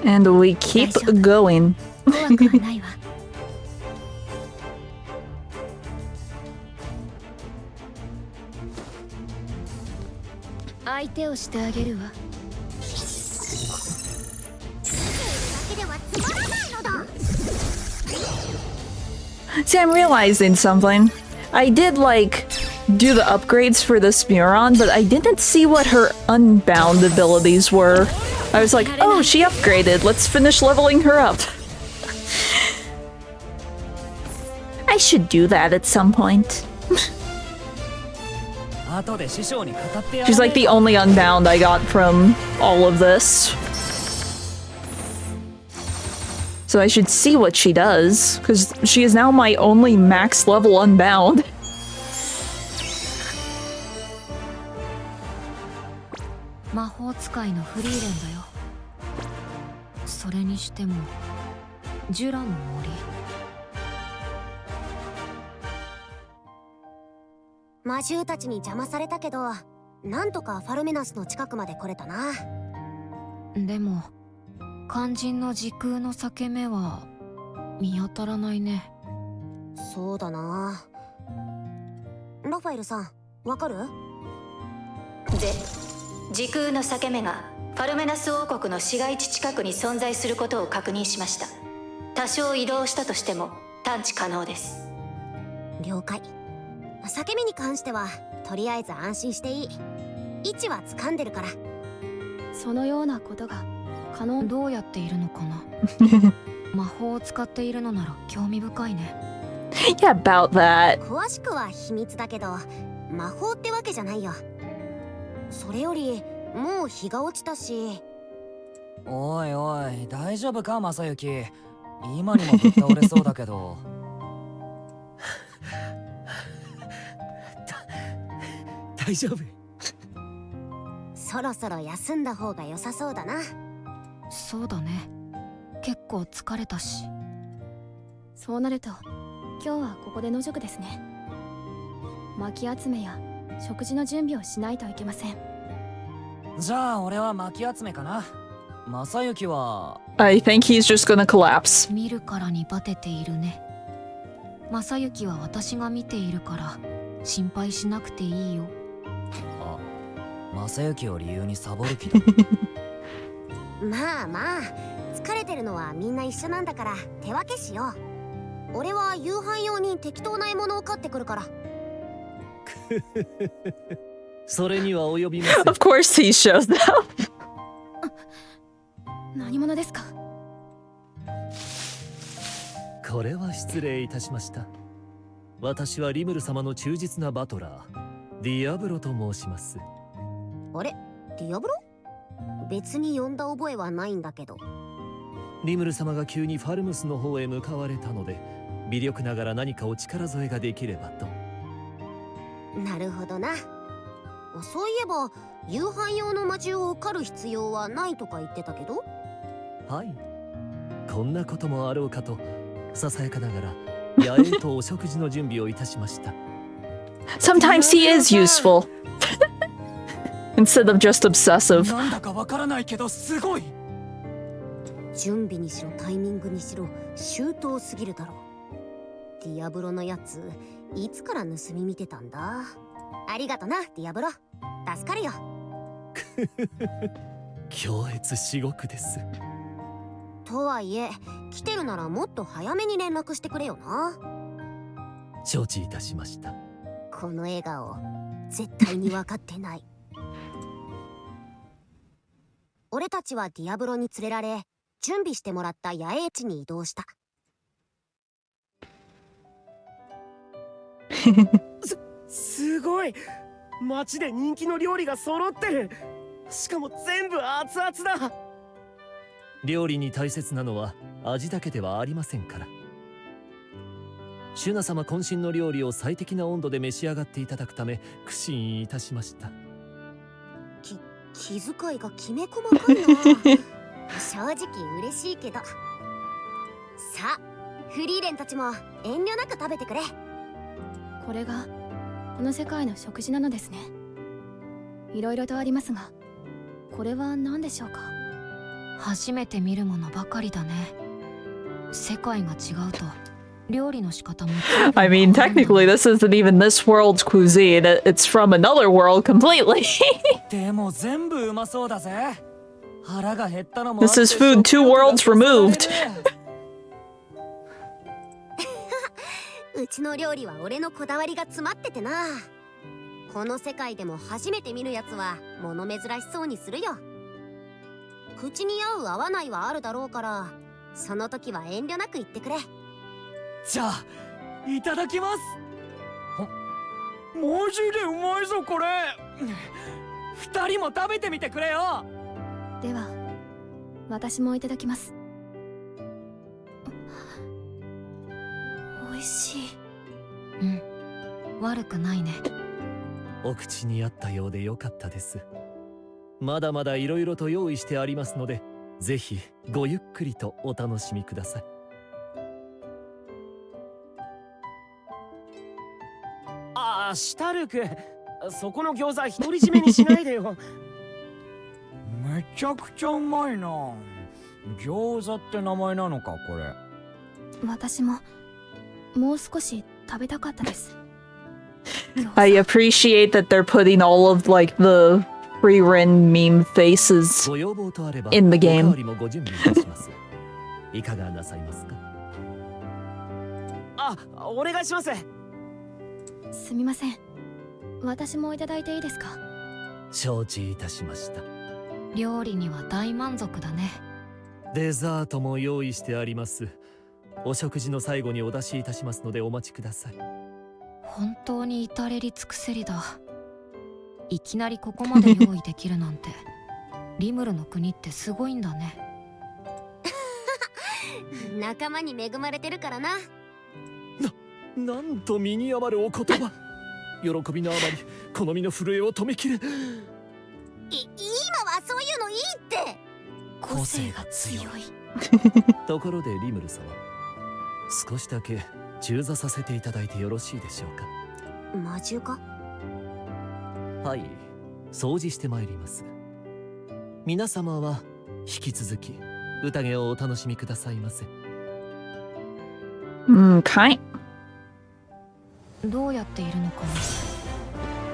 And we keep going. 怖くはないわ。相手をしてあげるわ。だけではつまらないのだ。 See, I'm realizing something. I did like do the upgrades for this Muron, but I didn't see what her unbound abilities were. I was like, oh, she upgraded. Let's finish leveling her up. I should do that at some point. 後で師匠に語ってやる。 She's like the only unbound I got from all of this. So I should see what she does, because she is now my only max level unbound. 魔法使いのフリーレンだよ。それにしてもジュラの森。魔獣たちに邪魔されたけど、なんとかファルメナスの近くまで来れたな。でも肝心の時空の裂け目は見当たらないね。そうだな。ラファエルさん、わかる？時空の裂け目がファルメナス王国の市街地近くに存在することを確認しました。多少移動したとしても探知可能です。了解。裂け目に関してはとりあえず安心していい。位置は掴んでるから。そのようなことが可能。どうやっているのかな。魔法を使っているのなら興味深いね。Yeah, about that. 詳しくは秘密だけど、魔法ってわけじゃないよ。それよりもう日が落ちたし。おいおい、大丈夫か正幸。今にもぶっ倒れそうだけど。大丈夫。そろそろ休んだ方が良さそうだな。そうだね。結構疲れたし。そうなると今日はここで野宿ですね。薪集めや食事の準備をしないといけません。じゃあ俺は薪集めかな。正幸は I think he's just gonna collapse. 見るからにバテているね。正幸は私が見ているから心配しなくていいよ。あ、正幸を理由にサボる気だ。まあまあ、疲れてるのはみんな一緒なんだから手分けしよう。俺は夕飯用に適当な獲物を買ってくるから。それには及びません。Of course he shows up. 何者ですか？これは失礼いたしました。私はリムル様の忠実なバトラー、ディアブロと申します。あれ、ディアブロ？別に呼んだ覚えはないんだけど。リムル様が急にファルムスの方へ向かわれたので、微力ながら何かお力添えができればと。なるほどな。そういえば夕飯用の魔獣を狩る必要はないとか言ってたけど。はい、こんなこともあろうかとささやかながら野営とお食事の準備をいたしました。 Sometimes he is useful. Instead of just obsessive. なんだかわからないけどすごい。準備にしろタイミングにしろ周到すぎるだろう。ディアブロのやついつから盗み見てたんだ。ありがとなディアブロ、助かるよ。強烈至極です。とはいえ来てるならもっと早めに連絡してくれよな。承知いたしました。この笑顔絶対に分かってない。俺たちはディアブロに連れられ準備してもらった野営地に移動した。すごい、街で人気の料理が揃ってる。しかも全部熱々だ。料理に大切なのは味だけではありませんから。シュナ様渾身の料理を最適な温度で召し上がっていただくため苦心いたしました。気遣いがきめ細かいな。正直嬉しいけど。さあフリーレンたちも遠慮なく食べてくれ。これがこの世界の食事なのですね。いろいろとありますが、これは何でしょうか。初めて見るものばかりだね。世界が違うと料理の仕方も。I mean, technically, this isn't even this world's cuisine. It's from another world completely. でも全部うまそうだぜ。腹が減ったのも。This is food 2 worlds removed. うちの料理は俺のこだわりが詰まっててな。この世界でも初めて見るやつは物珍しそうにするよ。口に合う合わないはあるだろうから、その時は遠慮なく言ってくれ。じゃあいただきます。マジでうまいぞこれ。二人も食べてみてくれよ。では私もいただきます。美味しい。うん、悪くないね。お口に合ったようでよかったです。まだまだいろいろと用意してありますので、ぜひごゆっくりとお楽しみください。ああ、シュタルク、そこの餃子独り占めにしないでよ。めちゃくちゃうまいな。餃子って名前なのかこれ。私ももう少し食べたかったです。I appreciate that they're putting all of like the Frieren meme faces ご要望とあれば in the おか game. わりもご準備いたします。いかがなさいますか。あ、お願いします。すみません。私もいただいていいですか。承知いたしました。料理には大満足だね。デザートも用意してあります。お食事の最後にお出しいたしますのでお待ちください。本当に至れり尽くせりだ。いきなりここまで用意できるなんてリムルの国ってすごいんだね。仲間に恵まれてるからな。なんと身に余るお言葉。喜びのあまり好みの震えを止めきれ。今はそういうのいいって。個性が強い。ところでリムル様、少しだけ中座させていただいてよろしいでしょうか。魔獣か。はい、掃除してまいります。皆様は引き続き宴をお楽しみくださいませ。Okay. どうやっているのかな。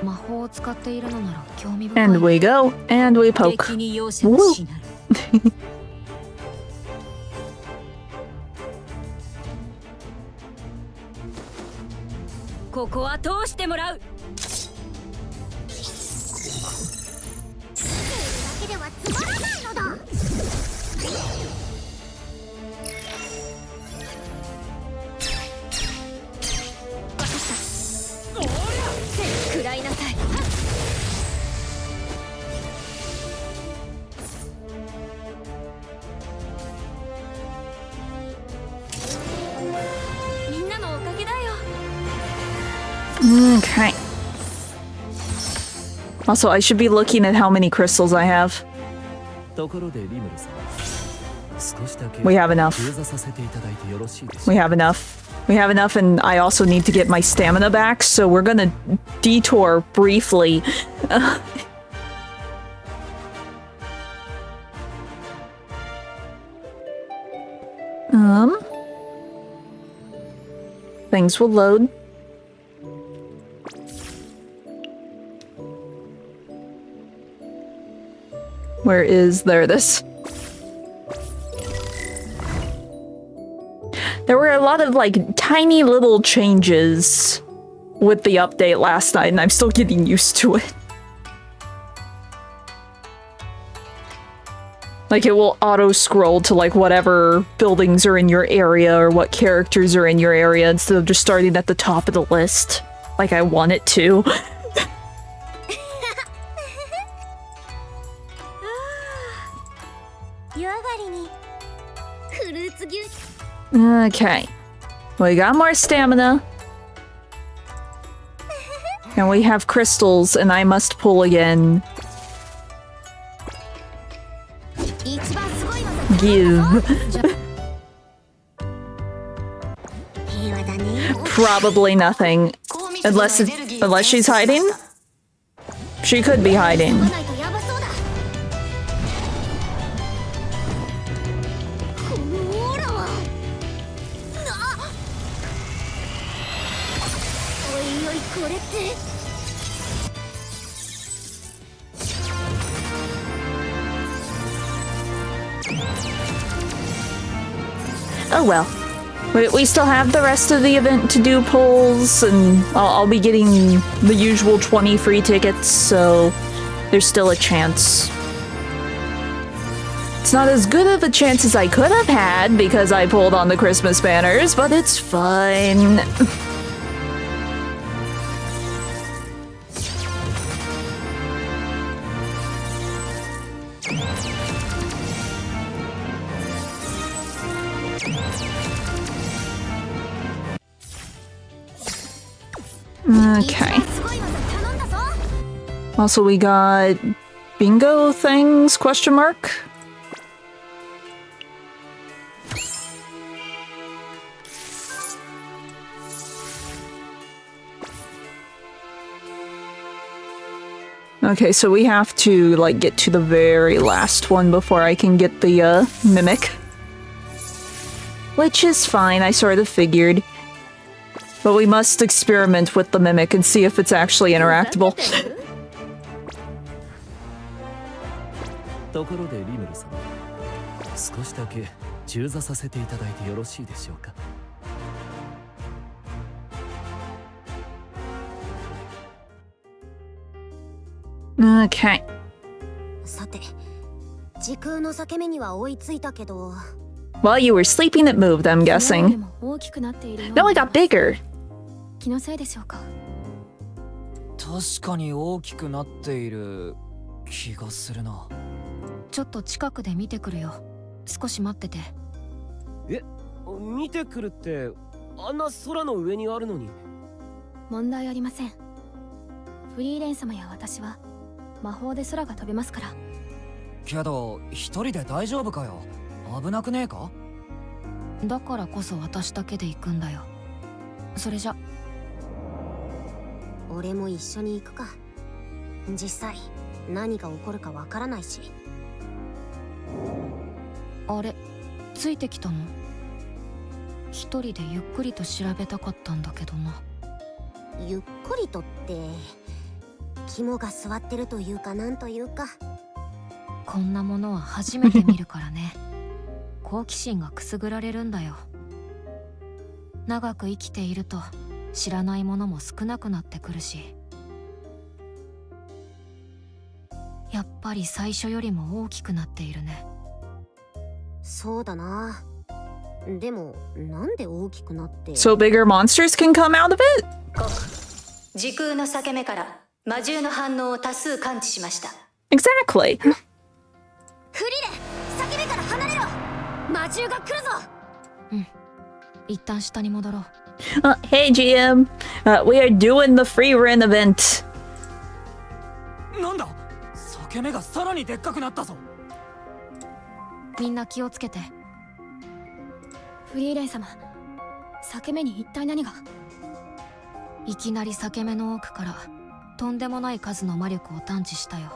魔法を使っているのなら興味深い。 And we go, and we poke. 敵に容赦はしない。ここは通してもらう。だけではつまらないのだ。食らいなさい。みんなのおかげだよ。Okay. Also, I should be looking at how many crystals I have. ところでリムル様、少しだけ We have enough. 中座させていただいてよろしいでしょ We うか。 have enough. We have enough, and I also need to get my stamina back, so we're gonna detour briefly. こ Things will load. Where is there this? There were a lot of like tiny little changes with the update last night, and I'm still getting used to it. Like, it will auto-scroll to, like, whatever buildings are in your area or what characters are in your area instead of just starting at the top of the list, like I want it to. Okay. We got more stamina. And we have crystals, and I must pull again. Give. Probably nothing. Unless she's hiding? She could be hiding. Oh well. We still have the rest of the event to do pulls, and I'll be getting the usual 20 free tickets, so there's still a chance. It's not as good of a chance as I could have had because I pulled on the Christmas banners, but it's fine. Okay. Also, we got bingo things, question mark? Okay, so we have to, like, get to the very last one before I can get the, mimic. Which is fine, I sort of figured. But we must experiment with the mimic and see if it's actually interactable. ところでリムルさん、少しだけ中座させていただいてよろしいでしょうか。Okay. さて、時空の裂け目には追いついたけど。While you were sleeping, it moved, I'm guessing. No, it got bigger. 気のせいでしょうか。確かに大きくなっている気がするな。ちょっと近くで見てくるよ。少し待ってて。え、見てくるってあんな空の上にあるのに。問題ありません。フリーレン様や私は魔法で空が飛べますから。けど一人で大丈夫かよ。危なくねえか？だからこそ私だけで行くんだよ。それじゃ。俺も一緒に行くか。実際何が起こるかわからないし。あれ、ついてきたの？一人でゆっくりと調べたかったんだけどな。ゆっくりとって肝が据わってるというかなんというか。こんなものは初めて見るからね。好奇心がくすぐられるんだよ。長く生きていると知らないものも少なくなってくるし。やっぱり最初よりも大きくなっているね。そうだな。でもなんで大きくなって。 So bigger monsters can come out of it? 時空の裂け目から魔獣の反応を多数感知しました。 Exactly. フリレ、裂け目から離れろ。魔獣が来るぞ。うん。一旦下に戻ろう。Hey GM, we are doing the Frieren event. なんだ？裂け目がさらにでっかくなったぞ。みんな気をつけて。フリーレン様、裂け目に一体何が？いきなり裂け目の奥からとんでもない数の魔力を探知したよ。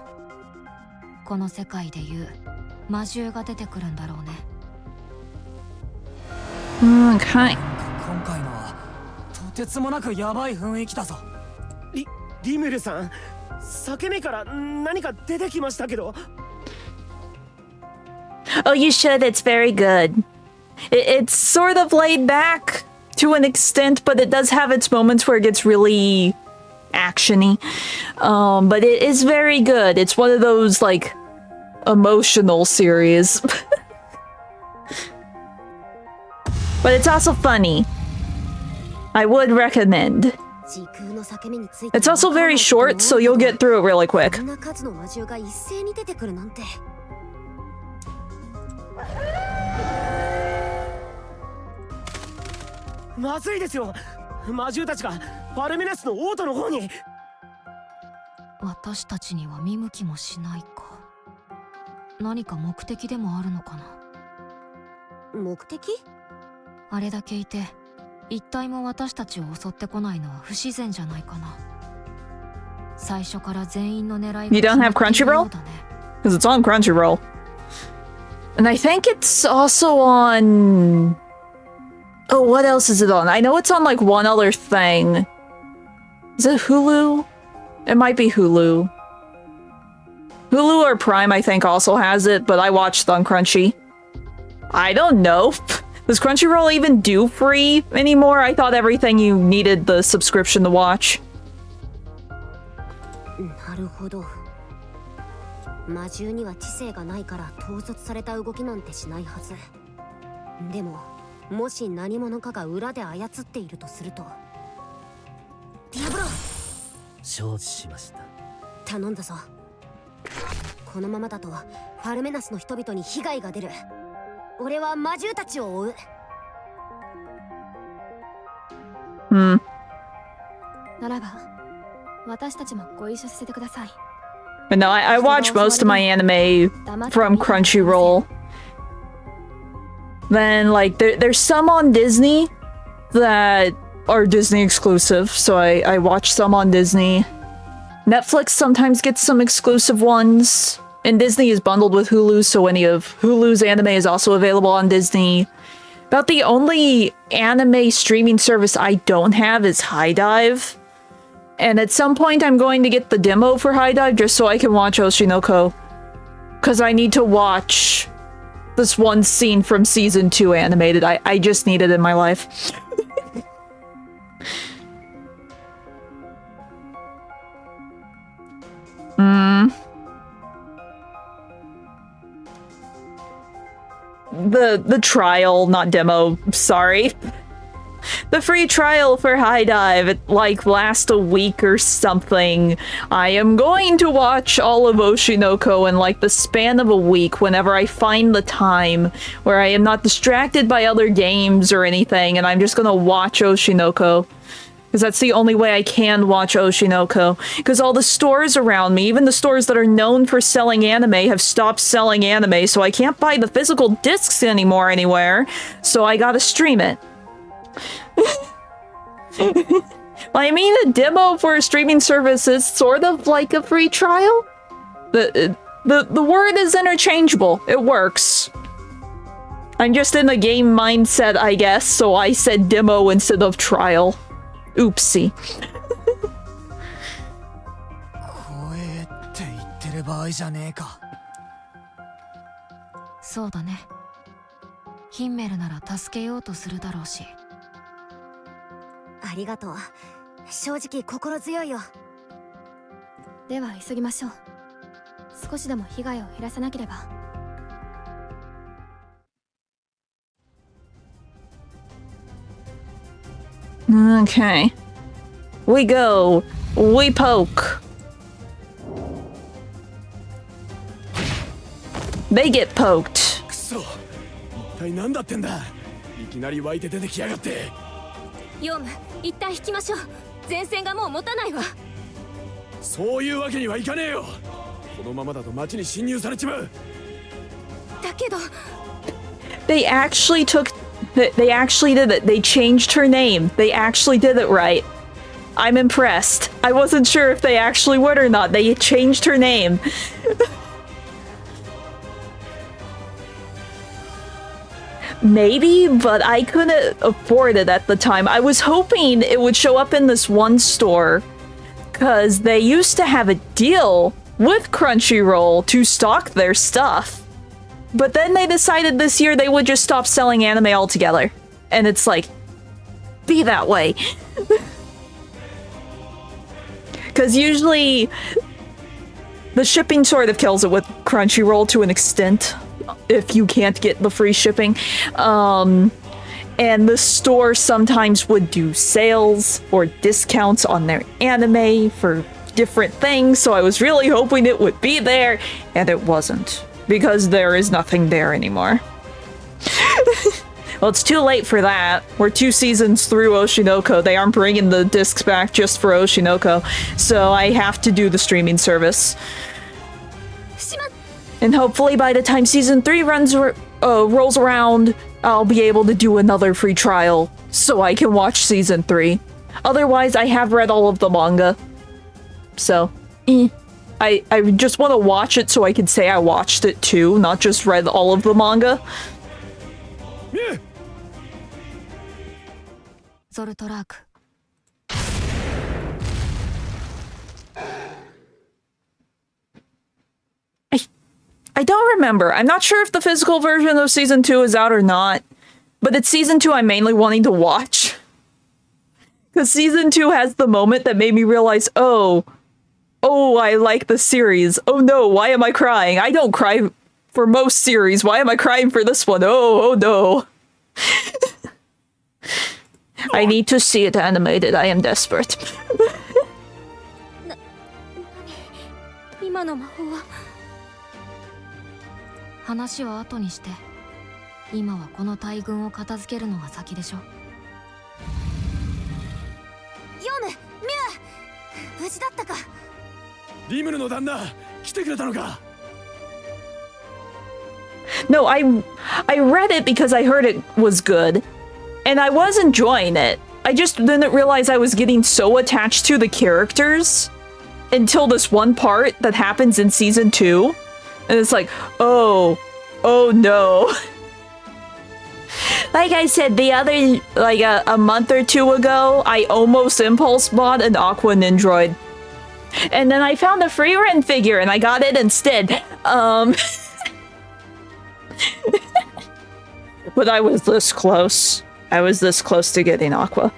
この世界でいう魔獣が出てくるんだろうね。Okay. 今回のはとてつもなくヤバい雰囲気だぞ。リムルさん、裂け目から何か出てきましたけど。Oh, you should. It's very good. It's sort of laid back to an extent, but it does have its moments where it gets really action-y. But it is very good. It's one of those, like, emotional series. But it's also funny. I would recommend. It's also very short, so you'll get through it really quick. まずいですよ。魔獣たちがファルメナスの王都の方に。私たちには見向きもしないか。何か目的でもあるのかな。目的？あれだけいて一体も私たちを襲ってこないのは不自然じゃないかな。最初から全員の狙いが You don't have Crunchyroll? Because it's on Crunchyroll. And I think it's also on... Oh, what else is it on? I know it's on like one other thing. Is it Hulu? It might be Hulu. Hulu or Prime, I think, also has it, but I watched on Crunchy. I don't know. Does Crunchyroll even do free anymore? I thought everything you needed the subscription to watch. なるほど。魔獣には知性がないから統率された動きなんてしないはず。でも、もし何者かが裏で操っているとすると。ディアブロ！承知しました。頼んだぞ。このままだとファルメナスの人々に被害が出る。俺は魔獣たちを追う。ならば、私たちもご一緒させてください。But no, I watch most of my anime from Crunchyroll. Then, like, there's some on Disney that are Disney exclusive, so I watch some on Disney. Netflix sometimes gets some exclusive ones. And Disney is bundled with Hulu, so any of Hulu's anime is also available on Disney. About the only anime streaming service I don't have is High Dive. And at some point I'm going to get the demo for High Dive just so I can watch Oshinoko. Because I need to watch this one scene from season 2 animated. I just need it in my life. The trial, not demo, sorry. The free trial for High Dive, it like lasts a week or something. I am going to watch all of Oshinoko in like the span of a week whenever I find the time where I am not distracted by other games or anything, and I'm just gonna watch Oshinoko. Because that's the only way I can watch Oshinoko. Because all the stores around me, even the stores that are known for selling anime, have stopped selling anime, so I can't buy the physical discs anymore anywhere. So I gotta stream it. I mean, a demo for a streaming service is sort of like a free trial. The word is interchangeable. It works. I'm just in the game mindset, I guess, so I said demo instead of trial. Oopsie. 怖えって言ってる場合じゃねえか。そうだね。ヒンメルなら助けようとするだろうし。ありがとう。正直心強いよ。では急ぎましょう。少しでも被害を減らさなければ。Okay. We go. We poke. They get poked. くそ。一体何だってんだ。いきなり湧いて出てきやがって。ヨム、一旦引きましょう。前線がもう持たないわ。そういうわけにはいかねえよ。このままだと町に侵入されちまう。だけど。They actually did it. They changed her name. They actually did it right. I'm impressed. I wasn't sure if they actually would or not. They changed her name. maybe, but I couldn't afford it at the time. I was hoping it would show up in this one store, because they used to have a deal with Crunchyroll to stock their stuff. But then they decided this year they would just stop selling anime altogether. And it's like, be that way. Because usually the shipping sort of kills it with Crunchyroll to an extent, if you can't get the free shipping. And the store sometimes would do sales or discounts on their anime for different things, so I was really hoping it would be there, and it wasn't, because there is nothing there anymore. Well, it's too late for that. We're 2 seasons through Oshinoko. They aren't bringing the discs back just for Oshinoko, so I have to do the streaming service. And hopefully by the time season 3 rolls around, I'll be able to do another free trial so I can watch season 3. Otherwise, I have read all of the manga. So, I just want to watch it so I can say I watched it too, not just read all of the manga. I don't remember. I'm not sure if the physical version of season 2 is out or not, but it's season 2 I'm mainly wanting to watch. Because season 2 has the moment that made me realize, oh, I like the series. Oh no, why am I crying? I don't cry for most series. Why am I crying for this one? Oh no. I need to see it animated. I am desperate. 今の魔法は話は後にして、今はこの大軍を片付けるのが先でしょ。ヨム、ミュウ、無事だったか。リムルの旦那、来てくれたのか。No, I read it because I heard it was good, and I was enjoying it. I just didn't realize I was getting so attached to the characters until this one part that happens in season 2, and it's like, oh no. Like I said, the other, like a month or 2 ago, I almost impulse bought an Aqua Nindroid. And then I found a Frieren figure and I got it instead. But I was this close. I was this close to getting Aqua.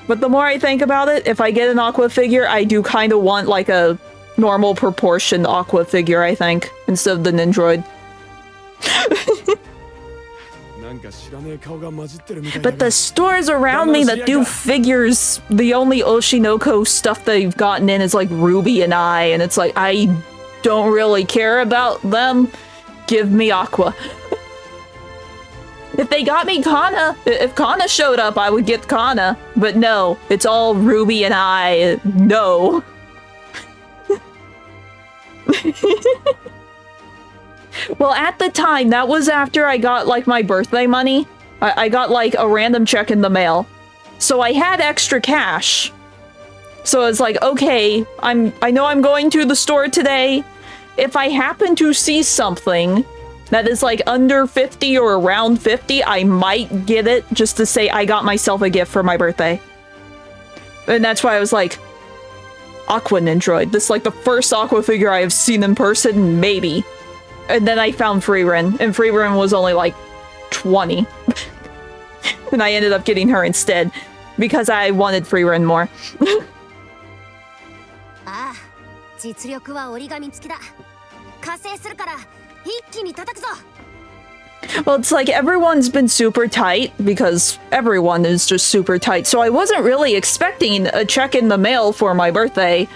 But the more I think about it, if I get an Aqua figure, I do kind of want like a normal proportioned Aqua figure, I think, instead of the Nindroid. But the stores around me that do figures, the only Oshinoko stuff they've gotten in is like Ruby and I, and it's like, I don't really care about them. Give me Aqua. If they got me Kana, if Kana showed up, I would get Kana. But no, it's all Ruby and I. No. Well, at the time, that was after I got, like, my birthday money. I got, like, a random check in the mail. So I had extra cash. So it's like, okay, I know I'm going to the store today. If I happen to see something that is, like, under 50 or around 50, I might get it just to say I got myself a gift for my birthday. And that's why I was like, Aqua Nindroid. This is, like, the first Aqua figure I have seen in person, maybe. And then I found Frieren, and Frieren was only like 20. And I ended up getting her instead, because I wanted Frieren more. ああ、実力は折り紙付きだ。加勢するから一気に叩くぞ。 Well, it's like everyone's been super tight, because everyone is just super tight, so I wasn't really expecting a check in the mail for my birthday,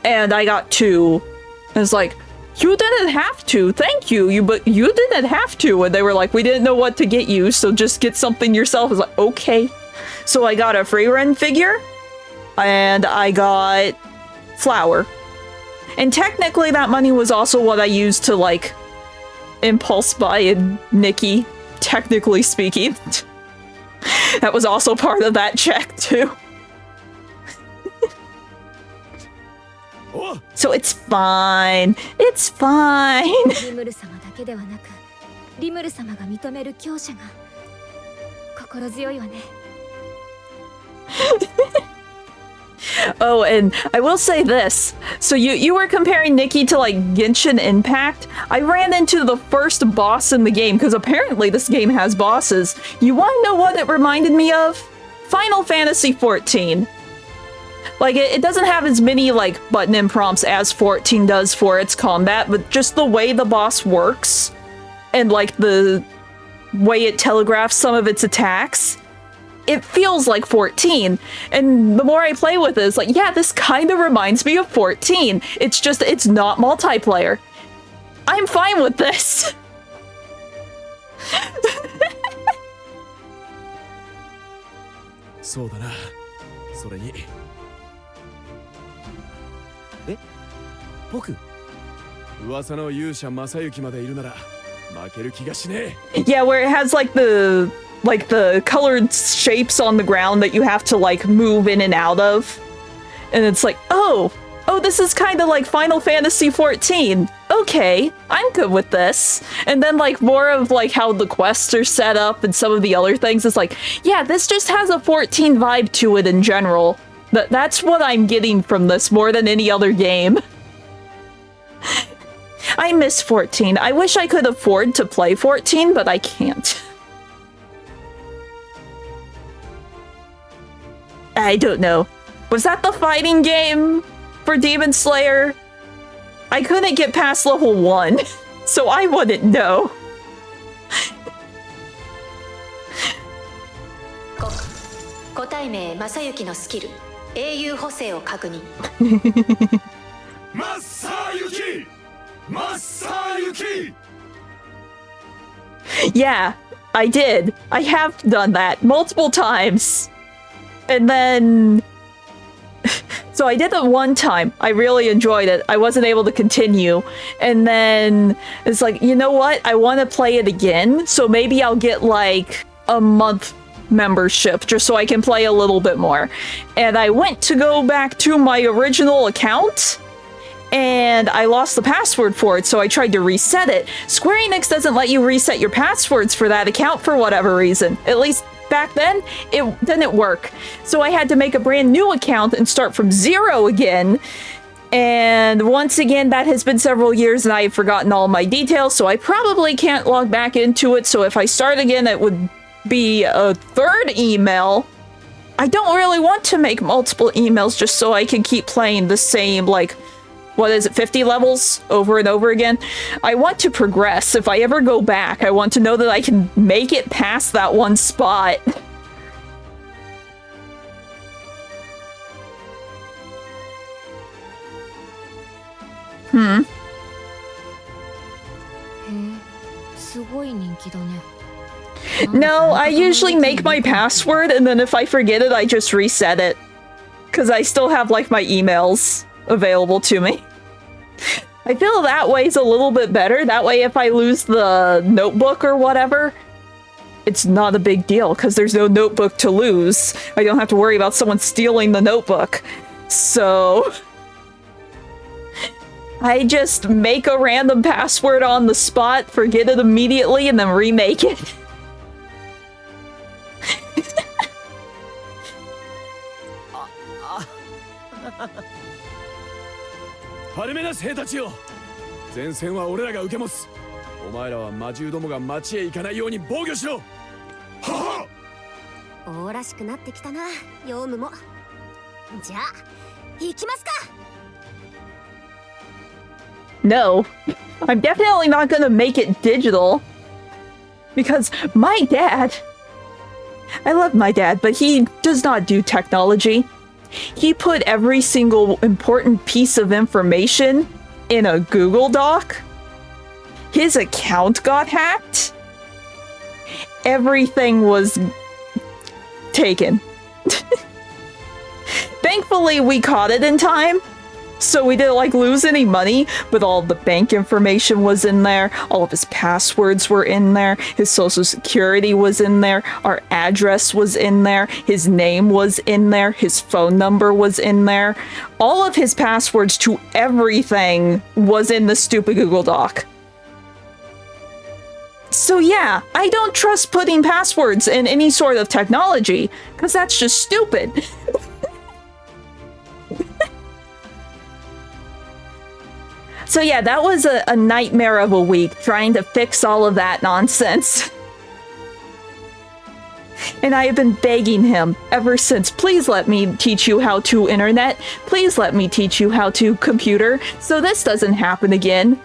and I got 2. And it's like, you didn't have to, thank you, but you didn't have to. And they were like, we didn't know what to get you, so just get something yourself. I was like, okay. So I got a Frieren figure, and I got Flower. And technically that money was also what I used to, like, impulse buy Nikki, technically speaking. That was also part of that check, too. So it's fine. It's fine. リムル様だけではなく、リムル様が認める強者が心強いわね。 Oh, and I will say this. So you were comparing Nikki to like Genshin Impact. I ran into the first boss in the game because apparently this game has bosses. You want to know what it reminded me of? Final Fantasy 14. Like it doesn't have as many like button and prompts as 14 does for its combat, but just the way the boss works and like the way it telegraphs some of its attacks. It feels like 14, and the more I play with it, it's like, yeah, this kind of reminds me of 14. It's just, it's not multiplayer. I'm fine with this. そうだな。それに。え？僕？噂の勇者正幸までいるなら負ける気がしねえ。 Yeah, where it has like the colored shapes on the ground that you have to like move in and out of. And it's like, oh, this is kind of like Final Fantasy 14. Okay, I'm good with this. And then like more of like how the quests are set up and some of the other things is like, yeah, this just has a 14 vibe to it in general. That's what I'm getting from this more than any other game. I miss 14. I wish I could afford to play 14, but I can't. I don't know. Was that the fighting game for Demon Slayer? I couldn't get past level 1, so I wouldn't know. 個体名正幸のスキル英雄補正を確認。Yeah, I did. I have done that multiple times. And then... So I did it one time. I really enjoyed it. I wasn't able to continue. And then it's like, you know what? I want to play it again. So maybe I'll get like a month membership just so I can play a little bit more. And I went to go back to my original account and I lost the password for it, so I tried to reset it. Square Enix doesn't let you reset your passwords for that account for whatever reason. At least back then, it didn't work. So I had to make a brand new account and start from 0 again. And once again, that has been several years and I've forgotten all my details, so I probably can't log back into it. So if I start again, it would be a third email. I don't really want to make multiple emails just so I can keep playing the same, like, what is it, 50 levels over and over again? I want to progress. If I ever go back, I want to know that I can make it past that one spot. No, I usually make my password and then if I forget it, I just reset it. Because I still have, like, my emails available to me. I feel that way is a little bit better. That way if I lose the notebook or whatever, it's not a big deal because there's no notebook to lose. I don't have to worry about someone stealing the notebook. So I just make a random password on the spot, forget it immediately, and then remake it. No, I'm definitely not gonna make it digital. Because my dad... I love my dad, but he does not do technology. He put every single important piece of information in a Google Doc. His account got hacked. Everything was taken. Thankfully, we caught it in time. So we didn't like lose any money, but all of the bank information was in there, all of his passwords were in there, his social security was in there, our address was in there, his name was in there, his phone number was in there. All of his passwords to everything was in the stupid Google Doc. So yeah, I don't trust putting passwords in any sort of technology, because that's just stupid. So yeah, that was a nightmare of a week, trying to fix all of that nonsense. And I have been begging him ever since, please let me teach you how to internet, please let me teach you how to computer, so this doesn't happen again.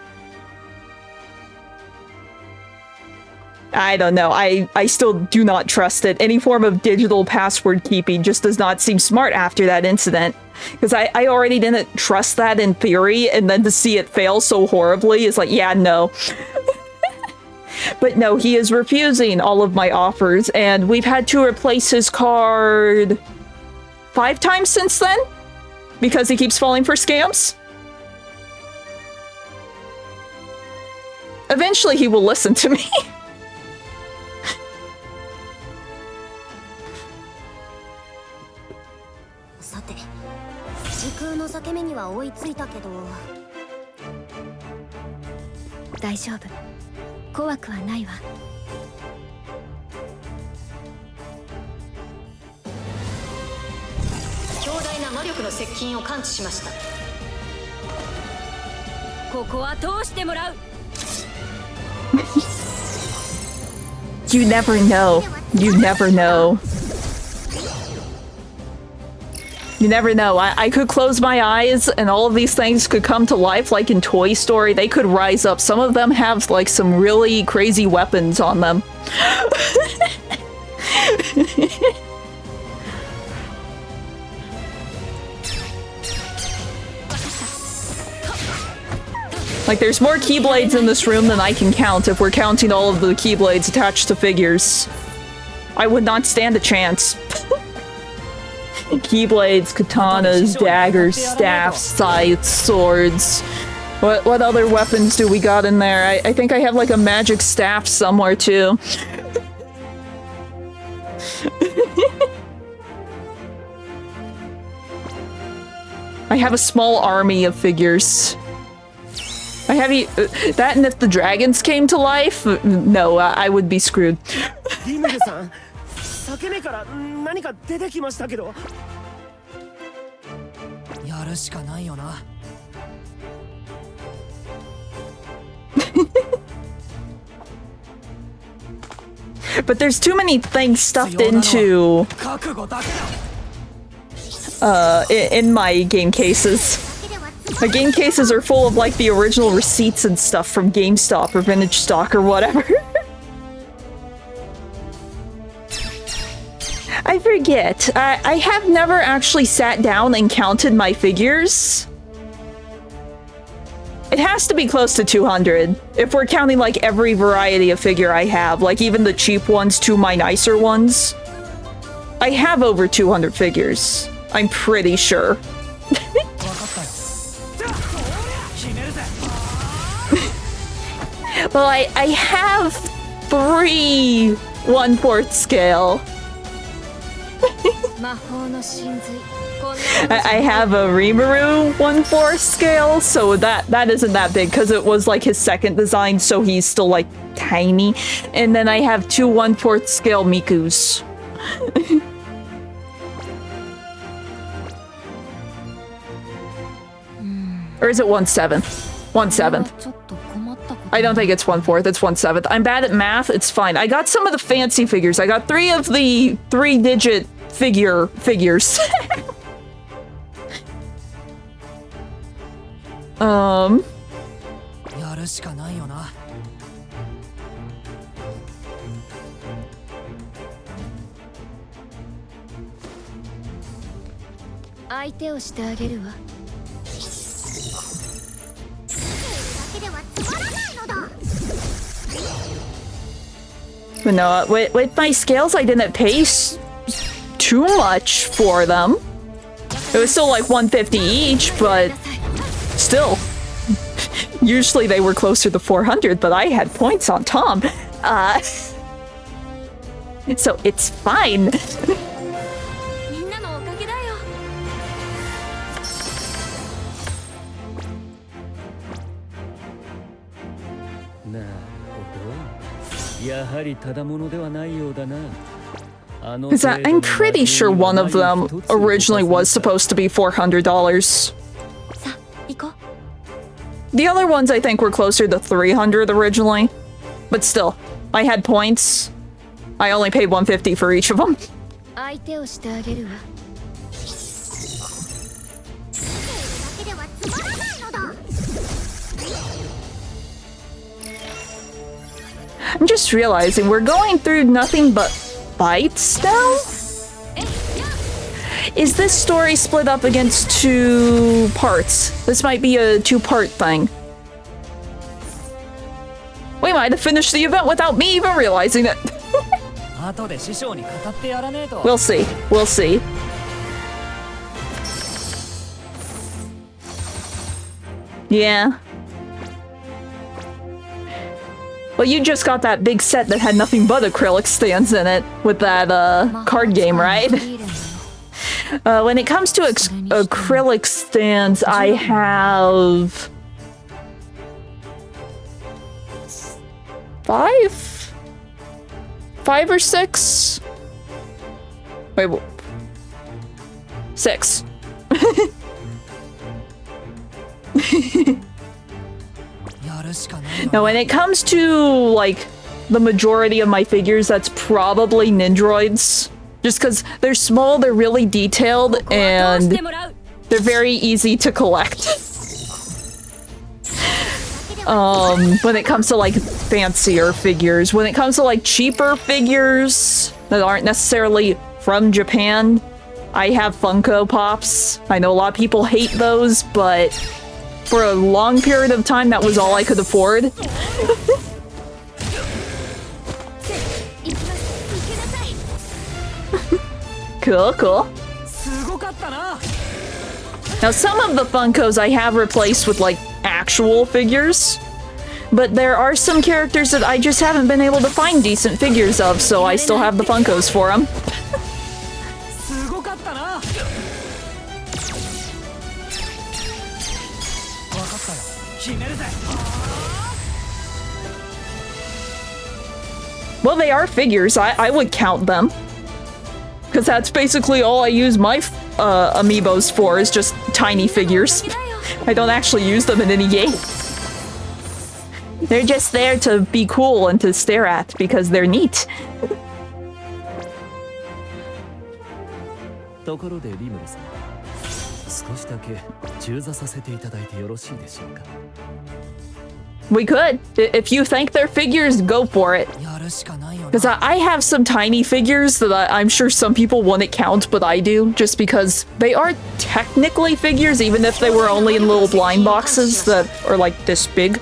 I don't know, I still do not trust it. Any form of digital password keeping just does not seem smart after that incident. Because I already didn't trust that in theory, and then to see it fail so horribly is like, yeah, no. But no, he is refusing all of my offers, and we've had to replace his card 5 times since then, because he keeps falling for scams. Eventually he will listen to me. You never know. You never know. You never know. I could close my eyes and all of these things could come to life, like in Toy Story. They could rise up. Some of them have like some really crazy weapons on them. Like, there's more Keyblades in this room than I can count if we're counting all of the Keyblades attached to figures. I would not stand a chance. Keyblades, katanas, daggers, staffs, scythes, swords. What other weapons do we got in there? I think I have like a magic staff somewhere too. I have a small army of figures. I have that, and if the dragons came to life, no, I would be screwed. But there's too many things stuffed into in my game cases. My game cases are full of like the original receipts and stuff from GameStop or Vintage Stock or whatever. I forget. I have never actually sat down and counted my figures. It has to be close to 200. If we're counting like every variety of figure I have, like even the cheap ones to my nicer ones. I have over 200 figures. I'm pretty sure. Well, I have 3 1/4 scale. I have a Rimuru 1/4 scale, so that isn't that big because it was like his second design, so he's still like tiny. And then I have 2 1/4 scale Mikus. Or is it 1/7? 1/7. I don't think it's 1/4, it's 1/7. I'm bad at math, it's fine. I got some of the fancy figures. I got 3 of the 3-digit figures. But no, with my scales, I didn't pay too much for them. It was still like 150 each, but still. Usually they were closer to 400, but I had points on Tom. So it's fine. やはりただものではないようだな。 Because I'm pretty sure one of them originally was supposed to be $400. The other ones I think were closer to 300 originally. But still, I had points. I only paid 150 for each of them. I'm just realizing we're going through nothing but fights now? Is this story split up against 2 parts? This might be a 2-part thing. We might have finished the event without me even realizing it. We'll see. We'll see. Yeah. Well, you just got that big set that had nothing but acrylic stands in it with that card game, right? When it comes to acrylic stands, I have 5 or 6. Wait, 6. Now, when it comes to, like, the majority of my figures, that's probably Nindroids. Just because they're small, they're really detailed, and they're very easy to collect. When it comes to, like, fancier figures. When it comes to, like, cheaper figures that aren't necessarily from Japan, I have Funko Pops. I know a lot of people hate those, but for a long period of time, that was all I could afford. Cool, cool. Now, some of the Funkos I have replaced with, like, actual figures. But there are some characters that I just haven't been able to find decent figures of, so I still have the Funkos for them. Well, they are figures. I would count them. Because that's basically all I use my amiibos for, is just tiny figures. I don't actually use them in any game. They're just there to be cool and to stare at, because they're neat. ところでリムルさん、少しだけ中座させていただいてよろしいでしょうか。 We could. If you think they're figures, go for it. Because I have some tiny figures that I'm sure some people wouldn't count, but I do, just because they are technically figures, even if they were only in little blind boxes that are like this big.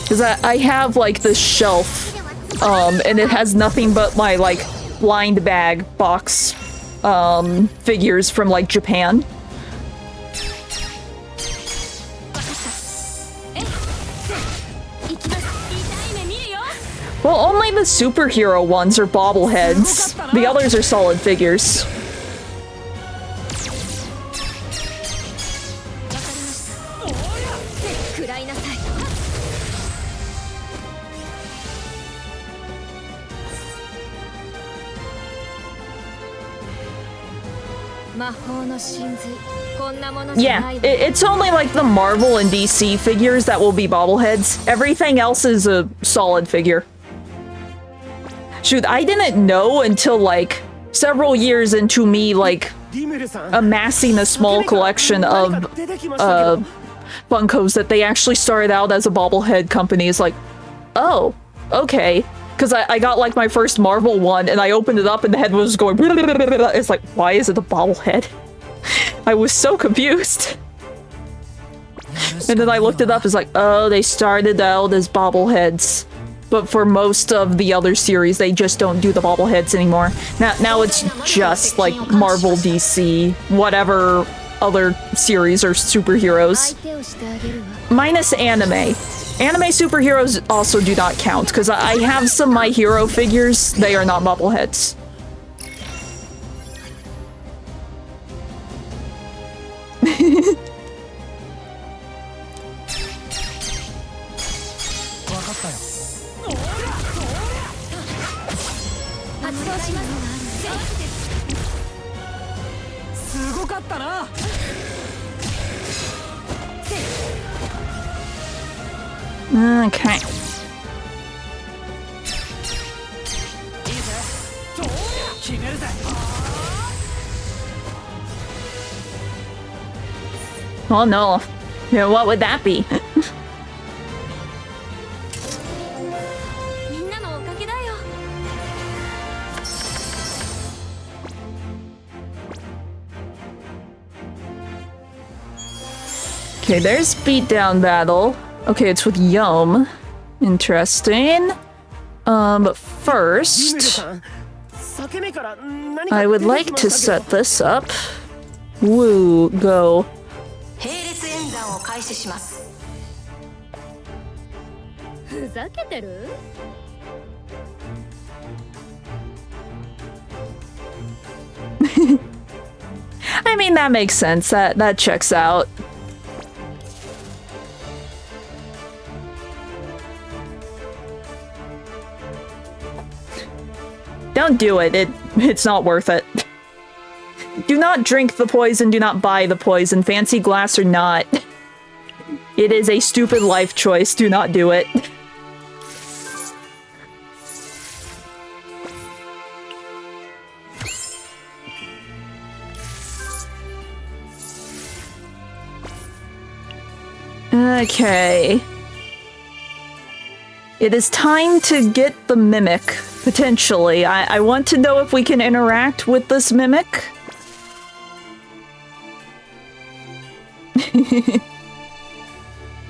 Because I have like this shelf, and it has nothing but my like blind bag box figures from like Japan. Well, only the superhero ones are bobbleheads. The others are solid figures. Yeah, it's only like the Marvel and DC figures that will be bobbleheads. Everything else is a solid figure. Shoot, I didn't know until like several years into me like amassing a small collection of Funkos that they actually started out as a bobblehead company. It's like, oh, okay. Because I got like my first Marvel one and I opened it up and the head was going it's like, why is it a bobblehead? I was so confused. And then I looked it up, it's like, oh, they started out as bobbleheads. But for most of the other series, they just don't do the bobbleheads anymore. Now it's just like Marvel, DC, whatever other series or superheroes. Minus anime. Anime superheroes also do not count, because I have some My Hero figures. They are not bobbleheads. かったな。Okay. 決めるぜ。 Oh no. Yeah, what would that be? みんなのおかげだよ。 Okay, there's beatdown battle. Okay, it's with Yum. Interesting. But first, I would like to set this up. Woo, go. 並列演算を開始します。ふざけてる？ I mean, that makes sense. That checks out. Don't do it. It's not worth it. Do not drink the poison, do not buy the poison, fancy glass or not. It is a stupid life choice, do not do it. Okay. It is time to get the mimic, potentially. I want to know if we can interact with this mimic.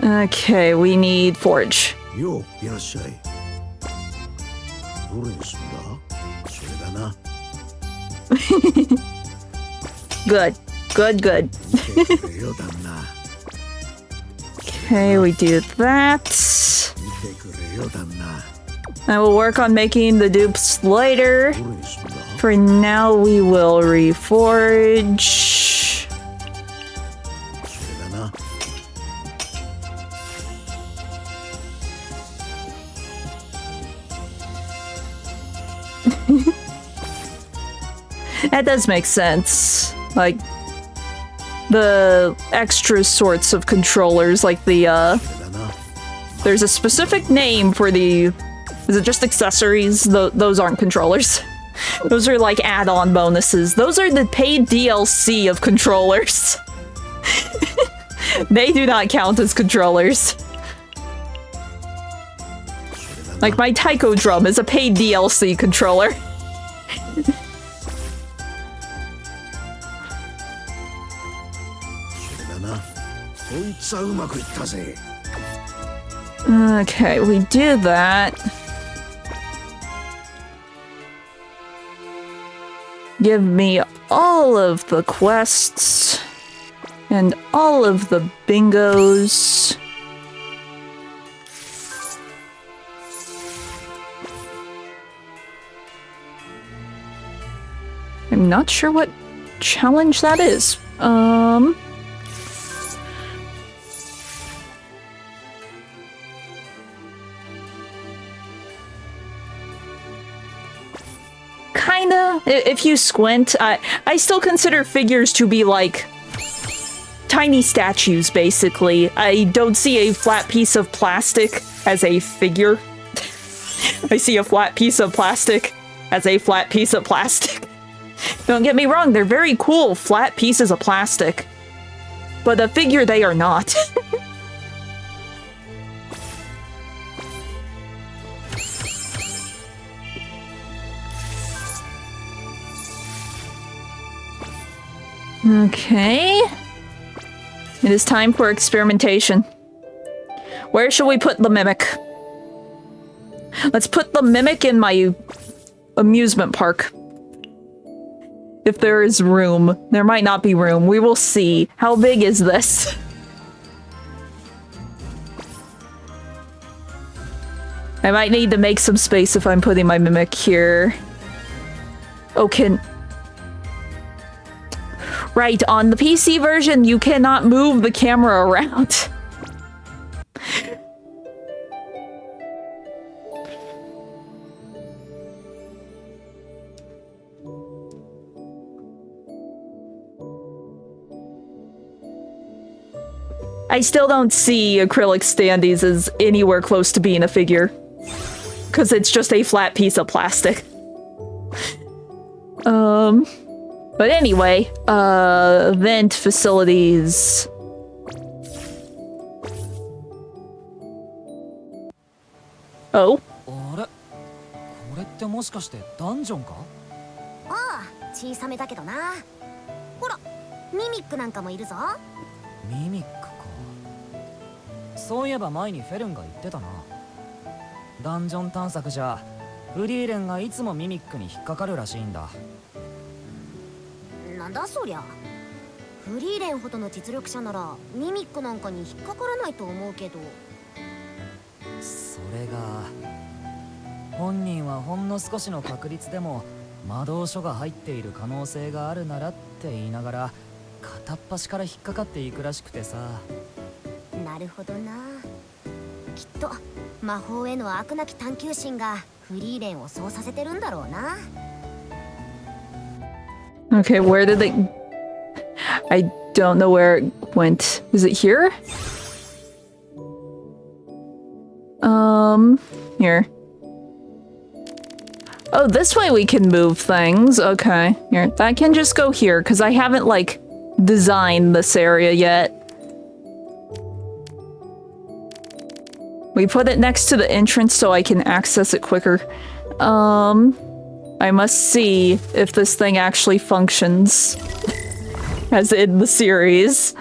Okay, we need forge. Yo, いらっしゃい。どれにすんだ？それだな。Good. Good, good. 見てくれよ、旦那。 Okay, we do that. 見てくれよ、旦那。 I will work on making the dupes later. どれにすんだ？ For now, we will reforge. それだな。 That does make sense. Like, the extra sorts of controllers, like the, there's a specific name for the... Is it just accessories? Those aren't controllers. Those are like add-on bonuses. Those are the paid DLC of controllers. They do not count as controllers. Like, my taiko drum is a paid DLC controller. Okay, we do that. Give me all of the quests and all of the bingos. I'm not sure what challenge that is. Kinda. If you squint, I still consider figures to be like tiny statues, basically. I don't see a flat piece of plastic as a figure. I see a flat piece of plastic as a flat piece of plastic. Don't get me wrong, they're very cool flat pieces of plastic. But a figure they are not. Okay. It is time for experimentation. Where should we put the mimic? Let's put the mimic in my amusement park. If there is room. There might not be room. We will see. How big is this? I might need to make some space if I'm putting my mimic here. Oh, Right, on the PC version, you cannot move the camera around. I still don't see acrylic standees as anywhere close to being a figure. Because it's just a flat piece of plastic. But anyway, vent facilities. Oh. あれこれってもしかしてダンジョンか？ああ、小さめだけどな。ほら、ミミックなんかもいるぞ。ミミックか。そういえば前にフェルンが言ってたな。ダンジョン探索じゃフリーレンがいつもミミックに引っかかるらしいんだ。なんだそりゃ。フリーレンほどの実力者ならミミックなんかに引っかからないと思うけど。それが本人はほんの少しの確率でも魔導書が入っている可能性があるならって言いながら片っ端から引っかかっていくらしくてさ。なるほどな。きっと魔法への飽くなき探求心がフリーレンをそうさせてるんだろうな。Okay, where did they... I don't know where it went. Is it here? Here. Oh, this way we can move things. Okay. Here, that can just go here, because I haven't, like, designed this area yet. We put it next to the entrance so I can access it quicker. I must see if this thing actually functions as in the series.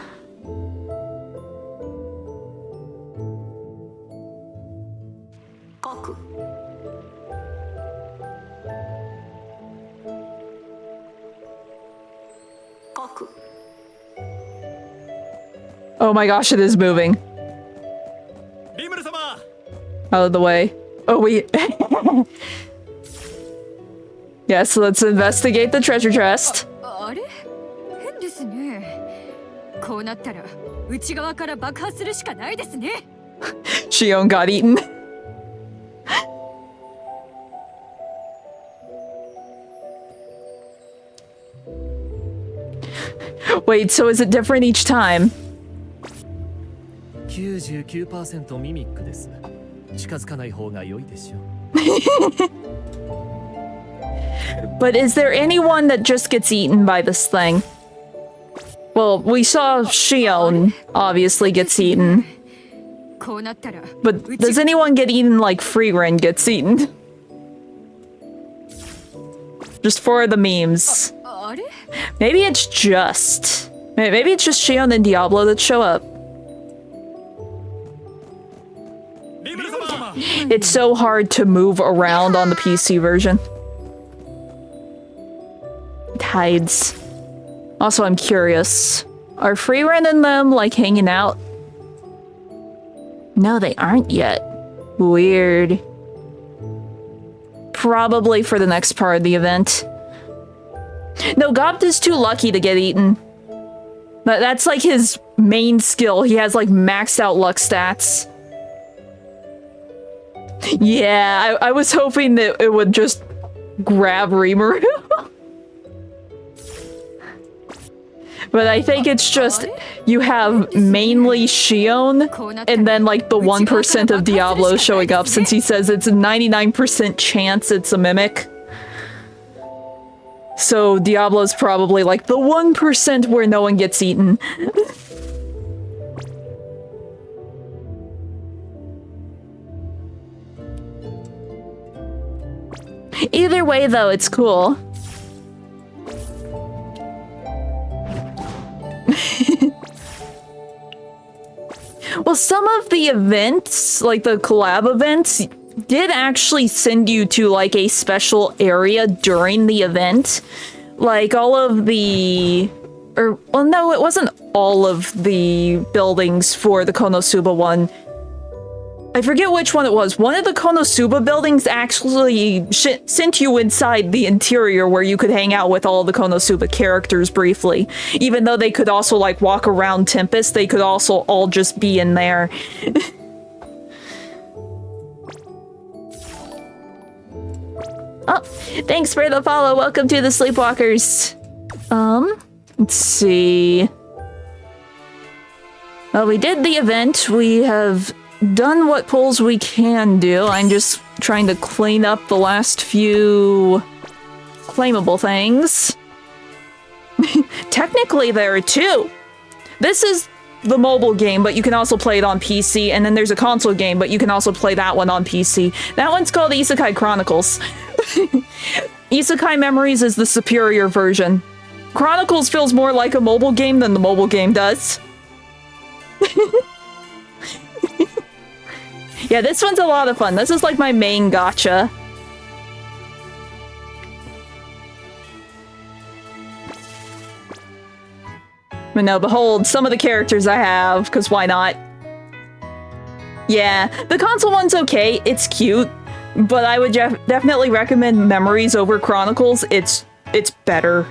Oh my gosh, it is moving. Out of the way. Oh, we... Yes, let's investigate the treasure chest. Shion got eaten. Wait, so is it different each time? 99% ミミックです。近づかない方が良いでしょう。But is there anyone that just gets eaten by this thing? Well, we saw Shion obviously gets eaten. But does anyone get eaten like Frieren gets eaten? Just for the memes. Maybe it's just Shion and Diablo that show up. It's so hard to move around on the PC version. It hides. Also, I'm curious. Are Frieren and them, like, hanging out? No, they aren't yet. Weird. Probably for the next part of the event. No, Gopt is too lucky to get eaten. That's, like, his main skill. He has, like, maxed out luck stats. Yeah, I was hoping that it would just grab Rimuru. But I think it's just you have mainly Shion and then like the 1% of Diablo showing up, since he says it's a 99% chance it's a mimic. So Diablo's probably like the 1% where no one gets eaten. Either way, though, it's cool. Well, some of the events, like the collab events, did actually send you to, like, a special area during the event. Like, all of the... well, no, it wasn't all of the buildings for the Konosuba one. I forget which one it was. One of the Konosuba buildings actually sent you inside the interior where you could hang out with all the Konosuba characters briefly. Even though they could also, like, walk around Tempest, they could also all just be in there. Oh, thanks for the follow. Welcome to the Sleepwalkers. Let's see. Well, we did the event. We have done what pulls we can do. I'm just trying to clean up the last few claimable things. Technically, there are two. This is the mobile game, but you can also play it on PC, and then there's a console game, but you can also play that one on PC. That one's called Isekai Chronicles. Isekai Memories is the superior version. Chronicles feels more like a mobile game than the mobile game does. Yeah, this one's a lot of fun. This is like my main gacha. But no, behold, some of the characters I have, because why not? Yeah, the console one's okay, it's cute, but I would definitely recommend Memories over Chronicles. It's better.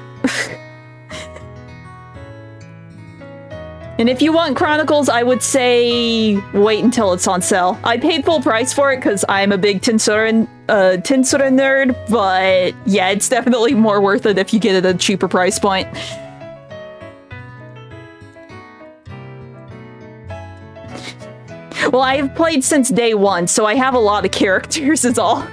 And if you want Chronicles, I would say wait until it's on sale. I paid full price for it because I'm a big Tensura nerd, but yeah, it's definitely more worth it if you get it at a cheaper price point. Well, I've played since day one, so I have a lot of characters is all.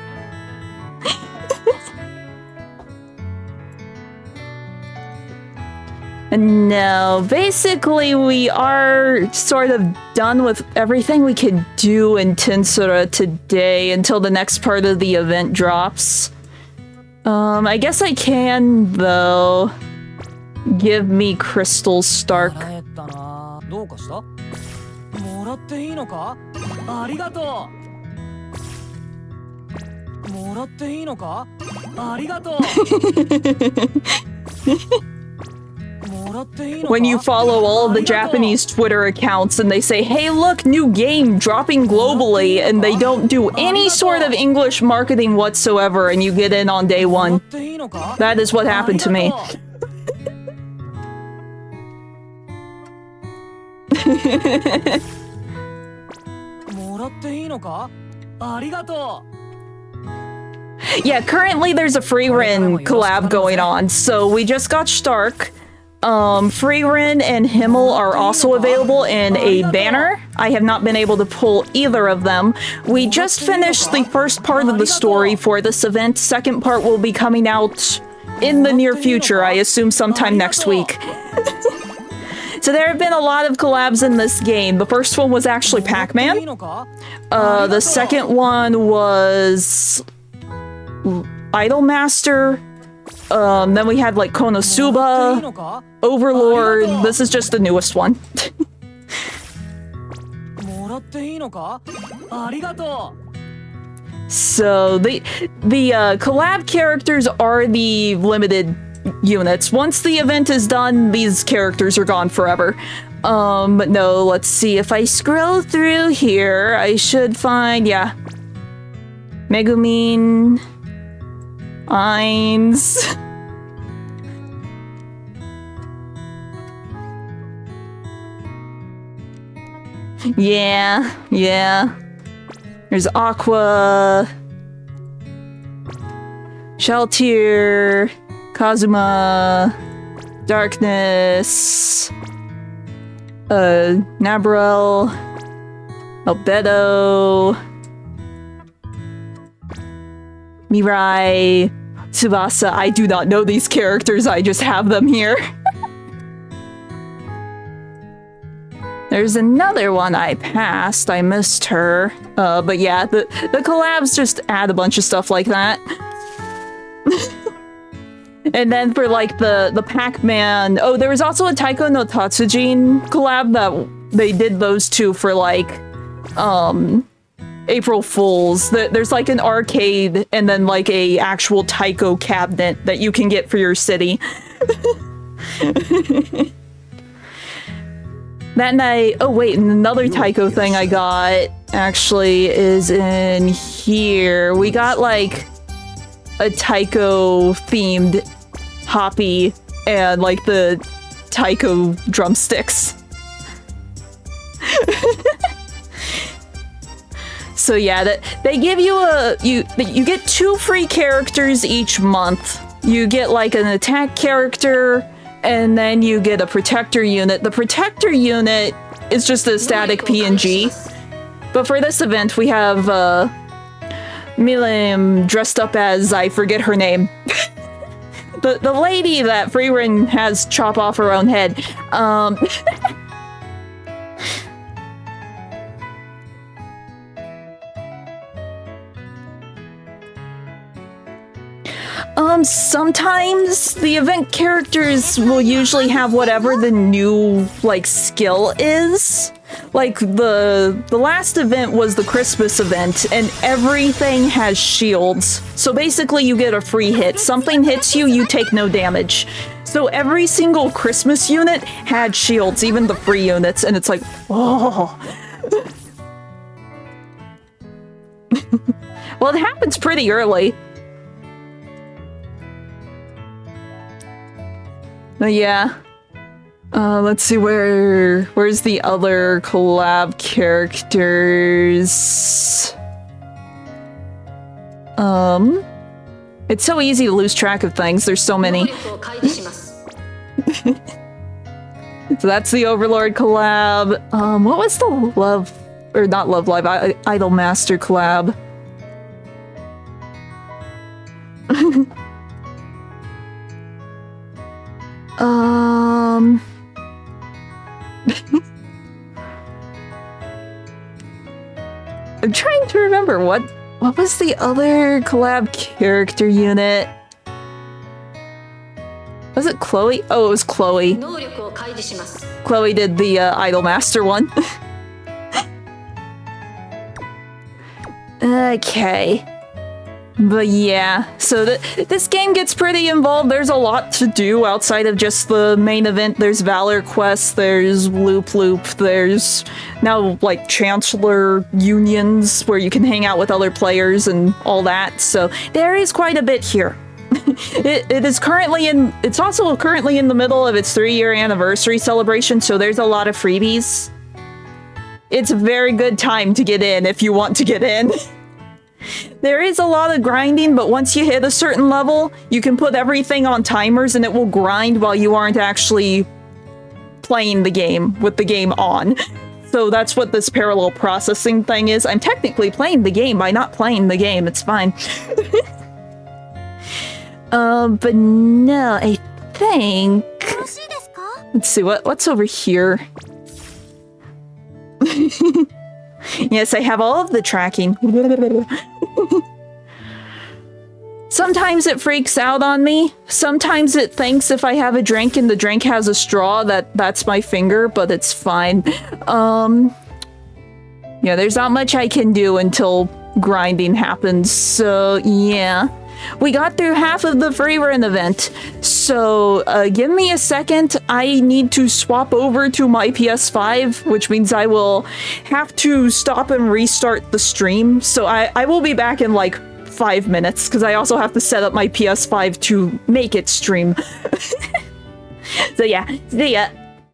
No, basically we are sort of done with everything we could do in Tensura today until the next part of the event drops. I guess I can, though. Give me Crystal Stark. When you follow all of the Japanese Twitter accounts and they say, hey look, new game dropping globally, and they don't do any sort of English marketing whatsoever and you get in on day one. That is what happened to me. Yeah, currently there's a Frieren collab going on, so we just got Stark. Frieren and Himmel are also available in a banner. I have not been able to pull either of them. We just finished the first part of the story for this event. Second part will be coming out in the near future, I assume sometime next week. So there have been a lot of collabs in this game. The first one was actually Pac-Man. The second one was Idolmaster. Then we had like Konosuba, Overlord. This is just the newest one. So the collab characters are the limited units. Once the event is done, these characters are gone forever. But no, let's see. If I scroll through here, I should find, yeah. Megumin, Ainz. Yeah. There's Aqua, Sheltier, Kazuma, Darkness, Nabrel, Albedo, Mirai, Tsubasa. I do not know these characters, I just have them here. There's another one I passed, I missed her. But yeah, the collabs just add a bunch of stuff like that. And then for like the Pac-Man, oh, there was also a Taiko no Tatsujin collab that they did those two for like, April Fools. There's like an arcade and then like a actual Taiko cabinet that you can get for your city. That night, oh wait, and another Taiko thing I got actually is in here. We got like a Taiko themed Hoppy and like the Taiko drumsticks. So yeah, that they give you you get 2 free characters each month. You get like an attack character, and then you get a protector unit. The protector unit it's just a static PNG. But for this event, we have Milim dressed up as, I forget her name. the lady that Frieren has chop off her own head. Sometimes the event characters will usually have whatever the new, like, skill is. Like, the last event was the Christmas event, and everything has shields. So basically you get a free hit. Something hits you, you take no damage. So every single Christmas unit had shields, even the free units, and it's like, oh. Well, it happens pretty early. Yeah. Let's see, where's the other collab characters? It's so easy to lose track of things. There's so many. So that's the Overlord collab. What was the Love, or not Love Live, Idol Master collab? I'm trying to remember what was the other collab character unit? Was it Chloe? Oh, it was Chloe. Chloe did the Idol Master one. Okay. But yeah, so this game gets pretty involved. There's a lot to do outside of just the main event. There's Valor Quest, there's Loop Loop, there's now like Chancellor Unions where you can hang out with other players and all that. So there is quite a bit here. It's also currently in the middle of its 3-year anniversary celebration, so there's a lot of freebies. It's a very good time to get in if you want to get in. There is a lot of grinding, but once you hit a certain level, you can put everything on timers and it will grind while you aren't actually playing the game with the game on. So that's what this parallel processing thing is. I'm technically playing the game by not playing the game. It's fine. But no, I think... Let's see, what's over here? Yes, I have all of the tracking. Sometimes it freaks out on me. Sometimes it thinks if I have a drink and the drink has a straw that's my finger, but it's fine. Yeah, there's not much I can do until grinding happens, so yeah. We got through half of the Frieren event, so give me a second. I need to swap over to my PS5, which means I will have to stop and restart the stream. So I will be back in like 5 minutes, because I also have to set up my PS5 to make it stream. So yeah, see ya.